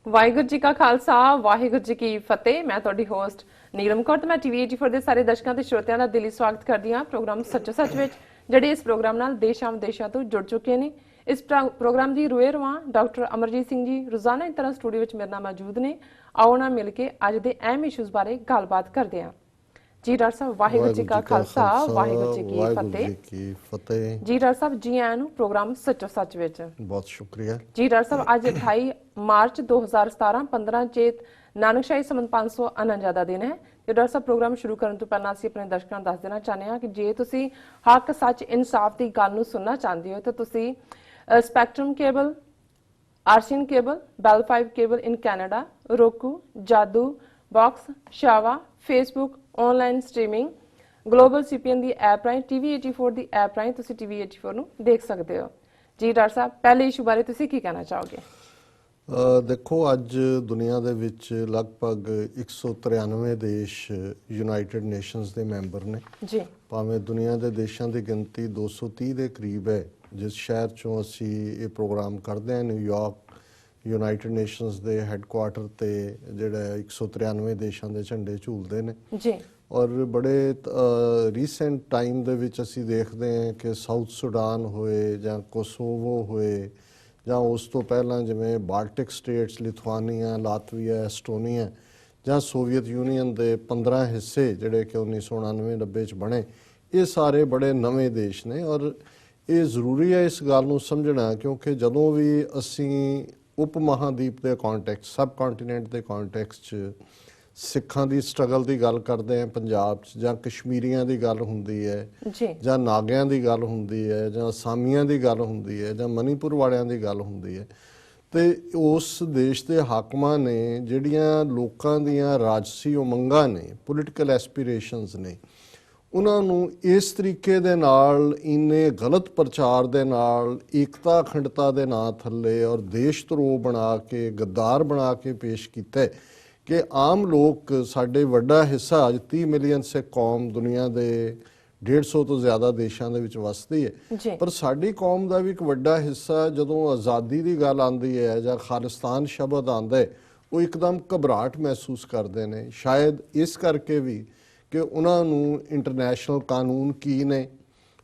ਵਾਹਿਗੁਰੂ ਜੀ ਕਾ ਖਾਲਸਾ ਵਾਹਿਗੁਰੂ ਜੀ ਕੀ ਫਤਿਹ। ਮੈਂ ਤੁਹਾਡੀ ਹੋਸਟ ਨੀਲਮ ਕੌਰ ਤੇ ਮੈਂ ਟੀਵੀ 84 ਦੇ ਸਾਰੇ ਦਰਸ਼ਕਾਂ ਤੇ ਸ਼ਰੋਤਿਆਂ ਦਾ ਦਿਲੀ ਸਵਾਗਤ ਕਰਦੀ ਹਾਂ ਪ੍ਰੋਗਰਾਮ ਸੱਚੋ ਸੱਚ ਵਿੱਚ, ਜਿਹੜੇ ਇਸ ਪ੍ਰੋਗਰਾਮ ਨਾਲ ਦੇਸ਼ਾਂ ਵਿਦੇਸ਼ਾਂ ਤੋਂ ਜੁੜ ਚੁੱਕੇ ਨੇ। ਇਸ ਪ੍ਰੋਗਰਾਮ ਦੀ ਰੂਏ ਰਵਾਂ ਡਾਕਟਰ ਅਮਰਜੀਤ ਸਿੰਘ ਜੀ ਰੋਜ਼ਾਨਾ ਇਸ ਤਰ੍ਹਾਂ ਸਟੂਡੀਓ ਵਿੱਚ ਮੇਰੇ ਨਾਲ ਮੌਜੂਦ ਨੇ। ਆਓ ਨਾ ਮਿਲ ਕੇ ਅੱਜ ਦੇ ਅਹਿਮ ਇਸ਼ੂਜ਼ ਬਾਰੇ ਗੱਲਬਾਤ ਕਰਦੇ ਹਾਂ। ਜੀ ਡਾਕਟਰ ਸਾਹਿਬ, ਵਾਹਿਗੁਰੂ ਜੀ ਕਾ ਖਾਲਸਾ ਵਾਹਿਗੁਰੂ ਜੀ ਕੀ ਫਤਿਹ। ਜੀ ਡਾਕਟਰ ਸਾਹਿਬ, ਜੀ ਆਇਆਂ ਨੂੰ ਪ੍ਰੋਗਰਾਮ ਸੱਚੋ ਸੱਚ ਵਿੱਚ। ਬਹੁਤ ਸ਼ੁਕਰੀਆ ਜੀ ਡਾਕਟਰ ਸਾਹਿਬ, ਅੱਜ 28 ਮਾਰਚ 2017 15 ਚੇਤ ਨਾਨਕਸ਼ਾਹੀ ਸੰਮਤ 549 ਦਾ ਦਿਨ ਹੈ। ਤੇ ਡਾਕਟਰ ਸਾਹਿਬ, ਪ੍ਰੋਗਰਾਮ ਸ਼ੁਰੂ ਕਰਨ ਤੋਂ ਪਹਿਲਾਂ ਅਸੀਂ ਆਪਣੇ ਦਰਸ਼ਕਾਂ ਨੂੰ ਦੱਸ ਦੇਣਾ ਚਾਹੁੰਦੇ ਹਾਂ ਕਿ ਜੇ ਤੁਸੀਂ ਹੱਕ ਸੱਚ ਇਨਸਾਫ ਦੀ ਗੱਲ ਨੂੰ ਸੁਣਨਾ ਚਾਹੁੰਦੇ ਹੋ ਤਾਂ ਤੁਸੀਂ spectrum cable, RCN cable, Bell 5 cable in Canada, roku, Jadoo box, ਸ਼ਾਵਾ, Facebook, online streaming, global CPN ਦੀ ਐਪ ਰਾਹੀਂ, ਟੀਵੀ 84 ਦੀ ਐਪ ਰਾਹੀਂ ਤੁਸੀਂ ਟੀਵੀ 84 ਨੂੰ ਦੇਖ ਸਕਦੇ ਹੋ। ਜੀ ਡਾਕਟਰ ਸਾਹਿਬ, ਪਹਿਲੇ ਇਸ਼ੂ ਬਾਰੇ ਤੁਸੀਂ ਕੀ ਕਹਿਣਾ ਚਾਹੋਗੇ? ਦੇਖੋ, ਅੱਜ ਦੁਨੀਆ ਦੇ ਵਿੱਚ ਲਗਭਗ 193 ਦੇਸ਼ ਯੂਨਾਈਟਿਡ ਨੇਸ਼ਨਸ ਦੇ ਮੈਂਬਰ ਨੇ ਜੀ। ਭਾਵੇਂ ਦੁਨੀਆ ਦੇ ਦੇਸ਼ਾਂ ਦੀ ਗਿਣਤੀ 230 ਦੇ ਕਰੀਬ ਹੈ। ਜਿਸ ਸ਼ਹਿਰ ਚੋਂ ਅਸੀਂ ਇਹ ਪ੍ਰੋਗਰਾਮ ਕਰਦੇ ਹਾਂ, ਨਿਊਯਾਰਕ, ਯੂਨਾਈਟਿਡ ਨੇਸ਼ਨਸ ਦੇ ਹੈੱਡਕੁਆਟਰ ਤੇ ਜਿਹੜਾ 193 ਦੇਸ਼ਾਂ ਦੇ ਝੰਡੇ ਝੂਲਦੇ ਨੇ ਜੀ। ਔਰ ਬੜੇ ਰੀਸੈਂਟ ਟਾਈਮ ਦੇ ਵਿੱਚ ਅਸੀਂ ਦੇਖਦੇ ਹਾਂ ਕਿ ਸਾਊਥ ਸੁਡਾਨ ਹੋਏ ਜਾਂ ਕੋਸੋਵੋ ਹੋਏ ਜਾਂ ਉਸ ਤੋਂ ਪਹਿਲਾਂ ਜਿਵੇਂ Baltic status, Lithuania, Latvia, Estonia ਜਾਂ ਸੋਵੀਅਤ ਯੂਨੀਅਨ ਦੇ 15 ਹਿੱਸੇ ਜਿਹੜੇ ਕਿ 1999-90 'ਚ ਬਣੇ, ਇਹ ਸਾਰੇ ਬੜੇ ਨਵੇਂ ਦੇਸ਼ ਨੇ। ਔਰ ਇਹ ਜ਼ਰੂਰੀ ਹੈ ਇਸ ਗੱਲ ਨੂੰ ਸਮਝਣਾ, ਕਿਉਂਕਿ ਜਦੋਂ ਵੀ ਅਸੀਂ ਉਪ ਮਹਾਦੀਪ ਦੇ ਕੌਂਟੈਕਸਟ, ਸਬ ਕੰਟੀਨੈਂਟ ਦੇ ਕੌਂਟੈਕਸਟ 'ਚ ਸਿੱਖਾਂ ਦੀ ਸਟਰਗਲ ਦੀ ਗੱਲ ਕਰਦੇ ਹਾਂ ਪੰਜਾਬ 'ਚ, ਜਾਂ ਕਸ਼ਮੀਰੀਆਂ ਦੀ ਗੱਲ ਹੁੰਦੀ ਹੈ, ਜਾਂ ਨਾਗਿਆਂ ਦੀ ਗੱਲ ਹੁੰਦੀ ਹੈ, ਜਾਂ ਅਸਾਮੀਆਂ ਦੀ ਗੱਲ ਹੁੰਦੀ ਹੈ, ਜਾਂ ਮਨੀਪੁਰ ਵਾਲਿਆਂ ਦੀ ਗੱਲ ਹੁੰਦੀ ਹੈ, ਤੇ ਉਸ ਦੇਸ਼ ਦੇ ਹਾਕਮਾਂ ਨੇ ਜਿਹੜੀਆਂ ਲੋਕਾਂ ਦੀਆਂ ਰਾਜਸੀ ਉਮੰਗਾਂ ਨੇ, ਪੋਲੀਟੀਕਲ ਐਸਪੀਰੇਸ਼ਨਸ ਨੇ, ਉਹਨਾਂ ਨੂੰ ਇਸ ਤਰੀਕੇ ਦੇ ਨਾਲ, ਇੰਨੇ ਗਲਤ ਪ੍ਰਚਾਰ ਦੇ ਨਾਲ, ਏਕਤਾ ਅਖੰਡਤਾ ਦੇ ਨਾਂ ਥੱਲੇ ਔਰ ਦੇਸ਼ ਧਰੋਹ ਬਣਾ ਕੇ, ਗੱਦਾਰ ਬਣਾ ਕੇ ਪੇਸ਼ ਕੀਤਾ ਕਿ ਆਮ ਲੋਕ, ਸਾਡੇ ਵੱਡਾ ਹਿੱਸਾ, ਅੱਜ 30 ਮਿਲੀਅਨ ਸਿੱਖ ਕੌਮ ਦੁਨੀਆ ਦੇ 150 ਤੋਂ ਜ਼ਿਆਦਾ ਦੇਸ਼ਾਂ ਦੇ ਵਿੱਚ ਵਸਦੀ ਹੈ, ਪਰ ਸਾਡੀ ਕੌਮ ਦਾ ਵੀ ਇੱਕ ਵੱਡਾ ਹਿੱਸਾ ਜਦੋਂ ਆਜ਼ਾਦੀ ਦੀ ਗੱਲ ਆਉਂਦੀ ਹੈ ਜਾਂ ਖਾਲਿਸਤਾਨ ਸ਼ਬਦ ਆਉਂਦਾ ਹੈ, ਉਹ ਇੱਕਦਮ ਘਬਰਾਹਟ ਮਹਿਸੂਸ ਕਰਦੇ ਨੇ। ਸ਼ਾਇਦ ਇਸ ਕਰਕੇ ਵੀ ਕਿ ਉਹਨਾਂ ਨੂੰ ਇੰਟਰਨੈਸ਼ਨਲ ਕਾਨੂੰਨ ਕੀ ਨੇ,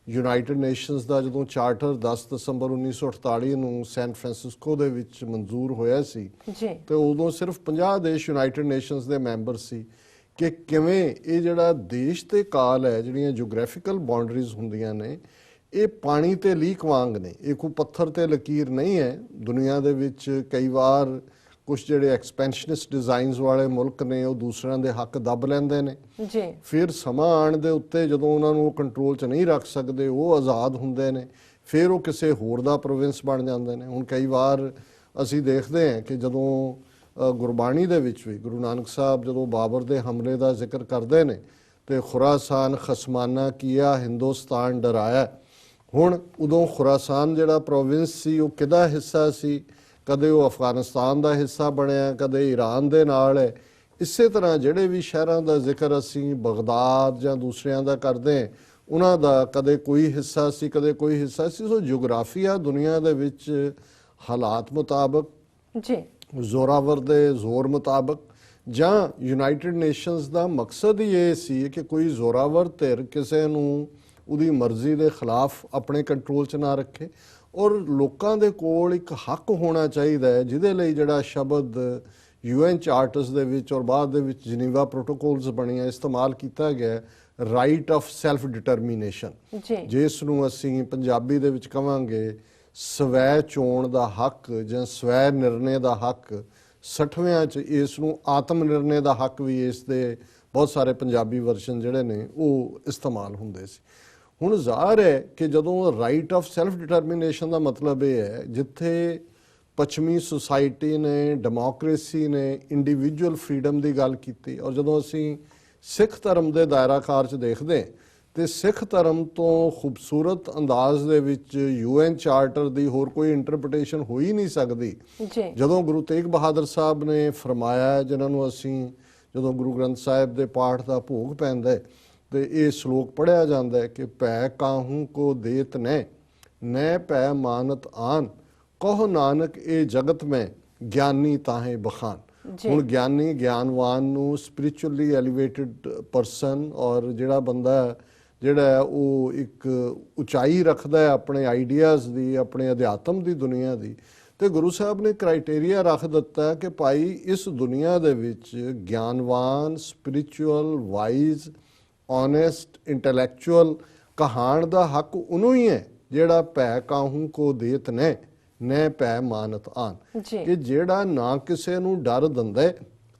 ਯੂਨਾਈਟਿਡ ਨੇਸ਼ਨਸ ਦਾ ਜਦੋਂ ਚਾਰਟਰ 10 ਦਸੰਬਰ 1948 ਨੂੰ ਸੈਨ ਫਰਾਂਸਿਸਕੋ ਦੇ ਵਿੱਚ ਮਨਜ਼ੂਰ ਹੋਇਆ ਸੀ, ਤੇ ਉਦੋਂ ਸਿਰਫ 50 ਦੇਸ਼ ਯੂਨਾਈਟਿਡ ਨੇਸ਼ਨਸ ਦੇ ਮੈਂਬਰ ਸੀ, ਕਿ ਕਿਵੇਂ ਇਹ ਜਿਹੜਾ ਦੇਸ਼ ਤੇ ਕਾਲ ਹੈ, ਜਿਹੜੀਆਂ ਜਿਓਗ੍ਰਾਫੀਕਲ ਬਾਉਂਡਰੀਜ਼ ਹੁੰਦੀਆਂ ਨੇ, ਇਹ ਪਾਣੀ ਤੇ ਲੀਕ ਵਾਂਗ ਨੇ, ਇਹ ਕੋਈ ਪੱਥਰ ਤੇ ਲਕੀਰ ਨਹੀਂ ਹੈ। ਦੁਨੀਆ ਦੇ ਵਿੱਚ ਕਈ ਵਾਰ ਕੁਛ ਜਿਹੜੇ ਐਕਸਪੈਂਸ਼ਨਿਸਟ ਡਿਜ਼ਾਈਨਸ ਵਾਲੇ ਮੁਲਕ ਨੇ, ਉਹ ਦੂਸਰਿਆਂ ਦੇ ਹੱਕ ਦੱਬ ਲੈਂਦੇ ਨੇ, ਫਿਰ ਸਮਾਂ ਆਉਣ ਦੇ ਉੱਤੇ ਜਦੋਂ ਉਹਨਾਂ ਨੂੰ ਕੰਟਰੋਲ 'ਚ ਨਹੀਂ ਰੱਖ ਸਕਦੇ, ਉਹ ਆਜ਼ਾਦ ਹੁੰਦੇ ਨੇ, ਫਿਰ ਉਹ ਕਿਸੇ ਹੋਰ ਦਾ ਪ੍ਰੋਵਿੰਸ ਬਣ ਜਾਂਦੇ ਨੇ। ਹੁਣ ਕਈ ਵਾਰ ਅਸੀਂ ਦੇਖਦੇ ਹਾਂ ਕਿ ਜਦੋਂ ਗੁਰਬਾਣੀ ਦੇ ਵਿੱਚ ਵੀ ਗੁਰੂ ਨਾਨਕ ਸਾਹਿਬ ਜਦੋਂ ਬਾਬਰ ਦੇ ਹਮਲੇ ਦਾ ਜ਼ਿਕਰ ਕਰਦੇ ਨੇ, ਤੇ ਖੁਰਾਸਾਨ ਖਸਮਾਨਾ ਕੀਆ ਹਿੰਦੁਸਤਾਨ ਡਰਾਇਆ। ਹੁਣ ਉਦੋਂ ਖੁਰਾਸਾਨ ਜਿਹੜਾ ਪ੍ਰੋਵਿੰਸ ਸੀ, ਉਹ ਕਿਹਦਾ ਹਿੱਸਾ ਸੀ? ਕਦੇ ਉਹ ਅਫਗਾਨਿਸਤਾਨ ਦਾ ਹਿੱਸਾ ਬਣਿਆ, ਕਦੇ ਈਰਾਨ ਦੇ ਨਾਲ ਹੈ। ਇਸੇ ਤਰ੍ਹਾਂ ਜਿਹੜੇ ਵੀ ਸ਼ਹਿਰਾਂ ਦਾ ਜ਼ਿਕਰ ਅਸੀਂ ਬਗਦਾਦ ਜਾਂ ਦੂਸਰਿਆਂ ਦਾ ਕਰਦੇ ਹਾਂ, ਉਹਨਾਂ ਦਾ ਕਦੇ ਕੋਈ ਹਿੱਸਾ ਸੀ, ਕਦੇ ਕੋਈ ਹਿੱਸਾ ਸੀ। ਸੋ ਜਿਓਗ੍ਰਾਫੀਆ ਦੁਨੀਆ ਦੇ ਵਿੱਚ ਹਾਲਾਤ ਮੁਤਾਬਕ, ਜ਼ੋਰਾਵਰ ਦੇ ਜ਼ੋਰ ਮੁਤਾਬਕ, ਜਾਂ ਯੂਨਾਈਟਿਡ ਨੇਸ਼ਨਸ ਦਾ ਮਕਸਦ ਹੀ ਇਹ ਸੀ ਕਿ ਕੋਈ ਜ਼ੋਰਾਵਰ ਧਿਰ ਕਿਸੇ ਨੂੰ ਉਹਦੀ ਮਰਜ਼ੀ ਦੇ ਖਿਲਾਫ ਆਪਣੇ ਕੰਟਰੋਲ 'ਚ ਨਾ ਰੱਖੇ, ਔਰ ਲੋਕਾਂ ਦੇ ਕੋਲ ਇੱਕ ਹੱਕ ਹੋਣਾ ਚਾਹੀਦਾ ਹੈ, ਜਿਹਦੇ ਲਈ ਜਿਹੜਾ ਸ਼ਬਦ UN ਚਾਰਟਰਸ ਦੇ ਵਿੱਚ ਔਰ ਬਾਅਦ ਦੇ ਵਿੱਚ ਜਨੀਵਾ ਪ੍ਰੋਟੋਕੋਲਸ ਬਣੀਆਂ, ਇਸਤੇਮਾਲ ਕੀਤਾ ਗਿਆ, ਰਾਈਟ ਆਫ ਸੈਲਫ ਡਿਟਰਮੀਨੇਸ਼ਨ, ਜਿਸ ਨੂੰ ਅਸੀਂ ਪੰਜਾਬੀ ਦੇ ਵਿੱਚ ਕਵਾਂਗੇ ਸਵੈ ਚੋਣ ਦਾ ਹੱਕ ਜਾਂ ਸਵੈ ਨਿਰਣੇ ਦਾ ਹੱਕ। 60ਵਿਆਂ 'ਚ ਇਸ ਨੂੰ ਆਤਮ ਨਿਰਣੇ ਦਾ ਹੱਕ ਵੀ ਇਸ ਦੇ ਬਹੁਤ ਸਾਰੇ ਪੰਜਾਬੀ ਵਰਸ਼ਨ ਜਿਹੜੇ ਨੇ ਉਹ ਇਸਤੇਮਾਲ ਹੁੰਦੇ ਸੀ। ਹੁਣ ਜ਼ਾਹਰ ਹੈ ਕਿ ਜਦੋਂ ਰਾਈਟ ਆਫ ਸੈਲਫ ਡਿਟਰਮੀਨੇਸ਼ਨ ਦਾ ਮਤਲਬ ਇਹ ਹੈ, ਜਿੱਥੇ ਪੱਛਮੀ ਸੁਸਾਇਟੀ ਨੇ, ਡੈਮੋਕ੍ਰੇਸੀ ਨੇ ਇੰਡੀਵਿਜੂਅਲ ਫਰੀਡਮ ਦੀ ਗੱਲ ਕੀਤੀ, ਔਰ ਜਦੋਂ ਅਸੀਂ ਸਿੱਖ ਧਰਮ ਦੇ ਦਾਇਰਾਕਾਰ 'ਚ ਦੇਖਦੇ ਤੇ ਸਿੱਖ ਧਰਮ ਤੋਂ ਖੂਬਸੂਰਤ ਅੰਦਾਜ਼ ਦੇ ਵਿੱਚ UN ਚਾਰਟਰ ਦੀ ਹੋਰ ਕੋਈ ਇੰਟਰਪ੍ਰੀਟੇਸ਼ਨ ਹੋ ਹੀ ਨਹੀਂ ਸਕਦੀ। ਜਦੋਂ ਗੁਰੂ ਤੇਗ ਬਹਾਦਰ ਸਾਹਿਬ ਨੇ ਫਰਮਾਇਆ, ਜਿਨ੍ਹਾਂ ਨੂੰ ਅਸੀਂ ਜਦੋਂ ਗੁਰੂ ਗ੍ਰੰਥ ਸਾਹਿਬ ਦੇ ਪਾਠ ਦਾ ਭੋਗ ਪੈਂਦਾ ਤੇ ਇਹ ਸ਼ਲੋਕ ਪੜ੍ਹਿਆ ਜਾਂਦਾ ਹੈ ਕਿ ਭੈ ਕਾਹੂ ਕੋ ਦੇਤ ਨੈ, ਨੈ ਭੈ ਮਾਨਤ ਆਨ, ਕਹੋ ਨਾਨਕ ਇਹ ਜਗਤ ਮੈਂ ਗਿਆਨੀ ਤਾਹੇ ਬਖਾਨ। ਹੁਣ ਗਿਆਨੀ ਗਿਆਨਵਾਨ ਨੂੰ ਸਪਿਰਿਚੁਅਲੀ ਐਲੀਵੇਟਡ ਪਰਸਨ ਔਰ ਜਿਹੜਾ ਬੰਦਾ ਜਿਹੜਾ ਹੈ ਉਹ ਇੱਕ ਉਚਾਈ ਰੱਖਦਾ ਹੈ ਆਪਣੇ ਆਈਡੀਆਜ਼ ਦੀ, ਆਪਣੇ ਅਧਿਆਤਮ ਦੀ ਦੁਨੀਆ ਦੀ, ਤੇ ਗੁਰੂ ਸਾਹਿਬ ਨੇ ਕ੍ਰਾਈਟੇਰੀਆ ਰੱਖ ਦਿੱਤਾ ਕਿ ਭਾਈ ਇਸ ਦੁਨੀਆ ਦੇ ਵਿੱਚ ਗਿਆਨਵਾਨ, ਸਪਿਰਿਚੁਅਲ, ਵਾਈਜ਼, ਓਨੈਸਟ, ਇੰਟੈਲੈਕਚੁਅਲ ਕਹਾਣ ਦਾ ਹੱਕ ਉਹਨੂੰ ਹੀ ਹੈ ਜਿਹੜਾ ਭੈ ਕਾਹੂ ਕੋ ਦੇਤ ਨੇ ਨੈ ਭੈ ਮਾਨਤ ਆਨ, ਕਿ ਜਿਹੜਾ ਨਾ ਕਿਸੇ ਨੂੰ ਡਰ ਦਿੰਦਾ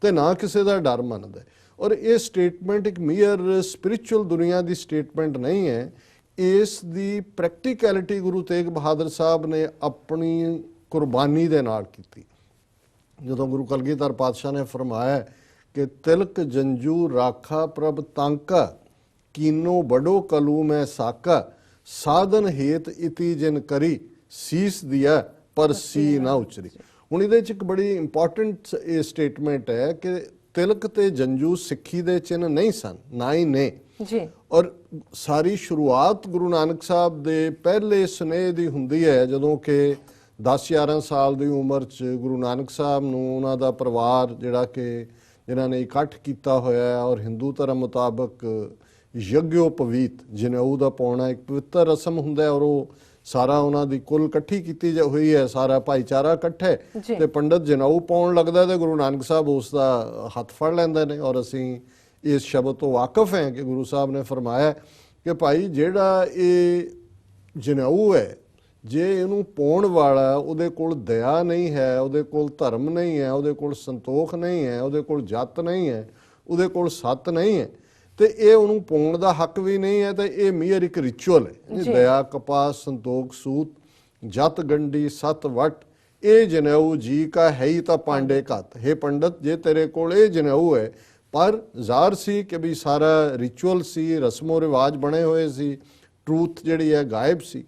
ਤੇ ਨਾ ਕਿਸੇ ਦਾ ਡਰ ਮੰਨਦਾ। ਔਰ ਇਹ ਸਟੇਟਮੈਂਟ ਇੱਕ ਮੀਅਰ ਸਪਿਰਿਚੁਅਲ ਦੁਨੀਆ ਦੀ ਸਟੇਟਮੈਂਟ ਨਹੀਂ ਹੈ, ਇਸ ਦੀ ਪ੍ਰੈਕਟੀਕੈਲਿਟੀ ਗੁਰੂ ਤੇਗ ਬਹਾਦਰ ਸਾਹਿਬ ਨੇ ਆਪਣੀ ਕੁਰਬਾਨੀ ਦੇ ਨਾਲ ਕੀਤੀ। ਜਦੋਂ ਗੁਰੂ ਕਲਗੀਧਰ ਪਾਤਸ਼ਾਹ ਨੇ ਫਰਮਾਇਆ ਕਿ ਤਿਲਕ ਜੰਜੂ ਰਾਖਾ ਪ੍ਰਭ ਤਾਂਕਾ ਕੀਨੋ ਬੜੋ ਕਲੂ ਮੈਂ ਸਾਕਾ ਸਾਧਨ ਹੇਤ ਇਤੀ ਜਿਨ ਕਰੀ ਸੀਸ ਦਿਆ ਪਰ ਸੀ ਨਾ ਉਚਰੀ। ਹੁਣ ਇਹਦੇ 'ਚ ਇੱਕ ਬੜੀ ਇੰਪੋਰਟੈਂਟ ਇਹ ਸਟੇਟਮੈਂਟ ਹੈ ਕਿ ਤਿਲਕ ਤੇ ਜੰਜੂ ਸਿੱਖੀ ਦੇ ਚਿੰਨ੍ਹ ਨਹੀਂ ਸਨ, ਨਾ ਹੀ ਨੇ ਜੀ। ਔਰ ਸਾਰੀ ਸ਼ੁਰੂਆਤ ਗੁਰੂ ਨਾਨਕ ਸਾਹਿਬ ਦੇ ਪਹਿਲੇ ਸੁਨੇਹੇ ਦੀ ਹੁੰਦੀ ਹੈ ਜਦੋਂ ਕਿ 10-11 ਸਾਲ ਦੀ ਉਮਰ 'ਚ ਗੁਰੂ ਨਾਨਕ ਸਾਹਿਬ ਨੂੰ ਉਹਨਾਂ ਦਾ ਪਰਿਵਾਰ ਜਿਹੜਾ ਕਿ ਜਿਨ੍ਹਾਂ ਨੇ ਇਕੱਠ ਕੀਤਾ ਹੋਇਆ ਹੈ ਔਰ ਹਿੰਦੂ ਧਰਮ ਮੁਤਾਬਕ ਯੱਗਯੋਪਵੀਤ ਜਨੇਊ ਦਾ ਪਾਉਣਾ ਇੱਕ ਪਵਿੱਤਰ ਰਸਮ ਹੁੰਦਾ ਹੈ ਔਰ ਉਹ ਸਾਰਾ ਉਹਨਾਂ ਦੀ ਕੁੱਲ ਇਕੱਠੀ ਕੀਤੀ ਹੋਈ ਹੈ, ਸਾਰਾ ਭਾਈਚਾਰਾ ਇਕੱਠਾ ਹੈ ਤੇ ਪੰਡਤ ਜਨੇਊ ਪਾਉਣ ਲੱਗਦਾ ਤੇ ਗੁਰੂ ਨਾਨਕ ਸਾਹਿਬ ਉਸ ਦਾ ਹੱਥ ਫੜ ਲੈਂਦੇ ਨੇ। ਔਰ ਅਸੀਂ ਇਸ ਸ਼ਬਦ ਤੋਂ ਵਾਕਿਫ ਹੈ ਕਿ ਗੁਰੂ ਸਾਹਿਬ ਨੇ ਫਰਮਾਇਆ ਕਿ ਭਾਈ ਜਿਹੜਾ ਇਹ ਜਨੇਊ ਹੈ ਜੇ ਇਹਨੂੰ ਪਾਉਣ ਵਾਲਾ ਉਹਦੇ ਕੋਲ ਦਇਆ ਨਹੀਂ ਹੈ, ਉਹਦੇ ਕੋਲ ਧਰਮ ਨਹੀਂ ਹੈ, ਉਹਦੇ ਕੋਲ ਸੰਤੋਖ ਨਹੀਂ ਹੈ, ਉਹਦੇ ਕੋਲ ਜੱਤ ਨਹੀਂ ਹੈ, ਉਹਦੇ ਕੋਲ ਸੱਤ ਨਹੀਂ ਹੈ ਤੇ ਇਹ ਉਹਨੂੰ ਪਾਉਣ ਦਾ ਹੱਕ ਵੀ ਨਹੀਂ ਹੈ, ਤੇ ਇਹ ਮੀਅਰ ਇੱਕ ਰਿਚੁਅਲ ਹੈ। ਦਇਆ ਕਪਾਸ ਸੰਤੋਖ ਸੂਤ ਜਤ ਗੰਢੀ ਸਤ ਵਟ ਇਹ ਜਨੇਊ ਜੀ ਕਾ ਹੈ ਹੀ ਤਾਂ ਪਾਂਡੇ ਘਤ। ਹੈ ਪੰਡਤ ਜੇ ਤੇਰੇ ਕੋਲ ਇਹ ਜਨੇਊ ਹੈ, ਪਰ ਜ਼ਾਹਰ ਸੀ ਕਿ ਵੀ ਸਾਰਾ ਰਿਚੁਅਲ ਸੀ, ਰਸਮੋ ਰਿਵਾਜ ਬਣੇ ਹੋਏ ਸੀ, ਟਰੂਥ ਜਿਹੜੀ ਹੈ ਗਾਇਬ ਸੀ।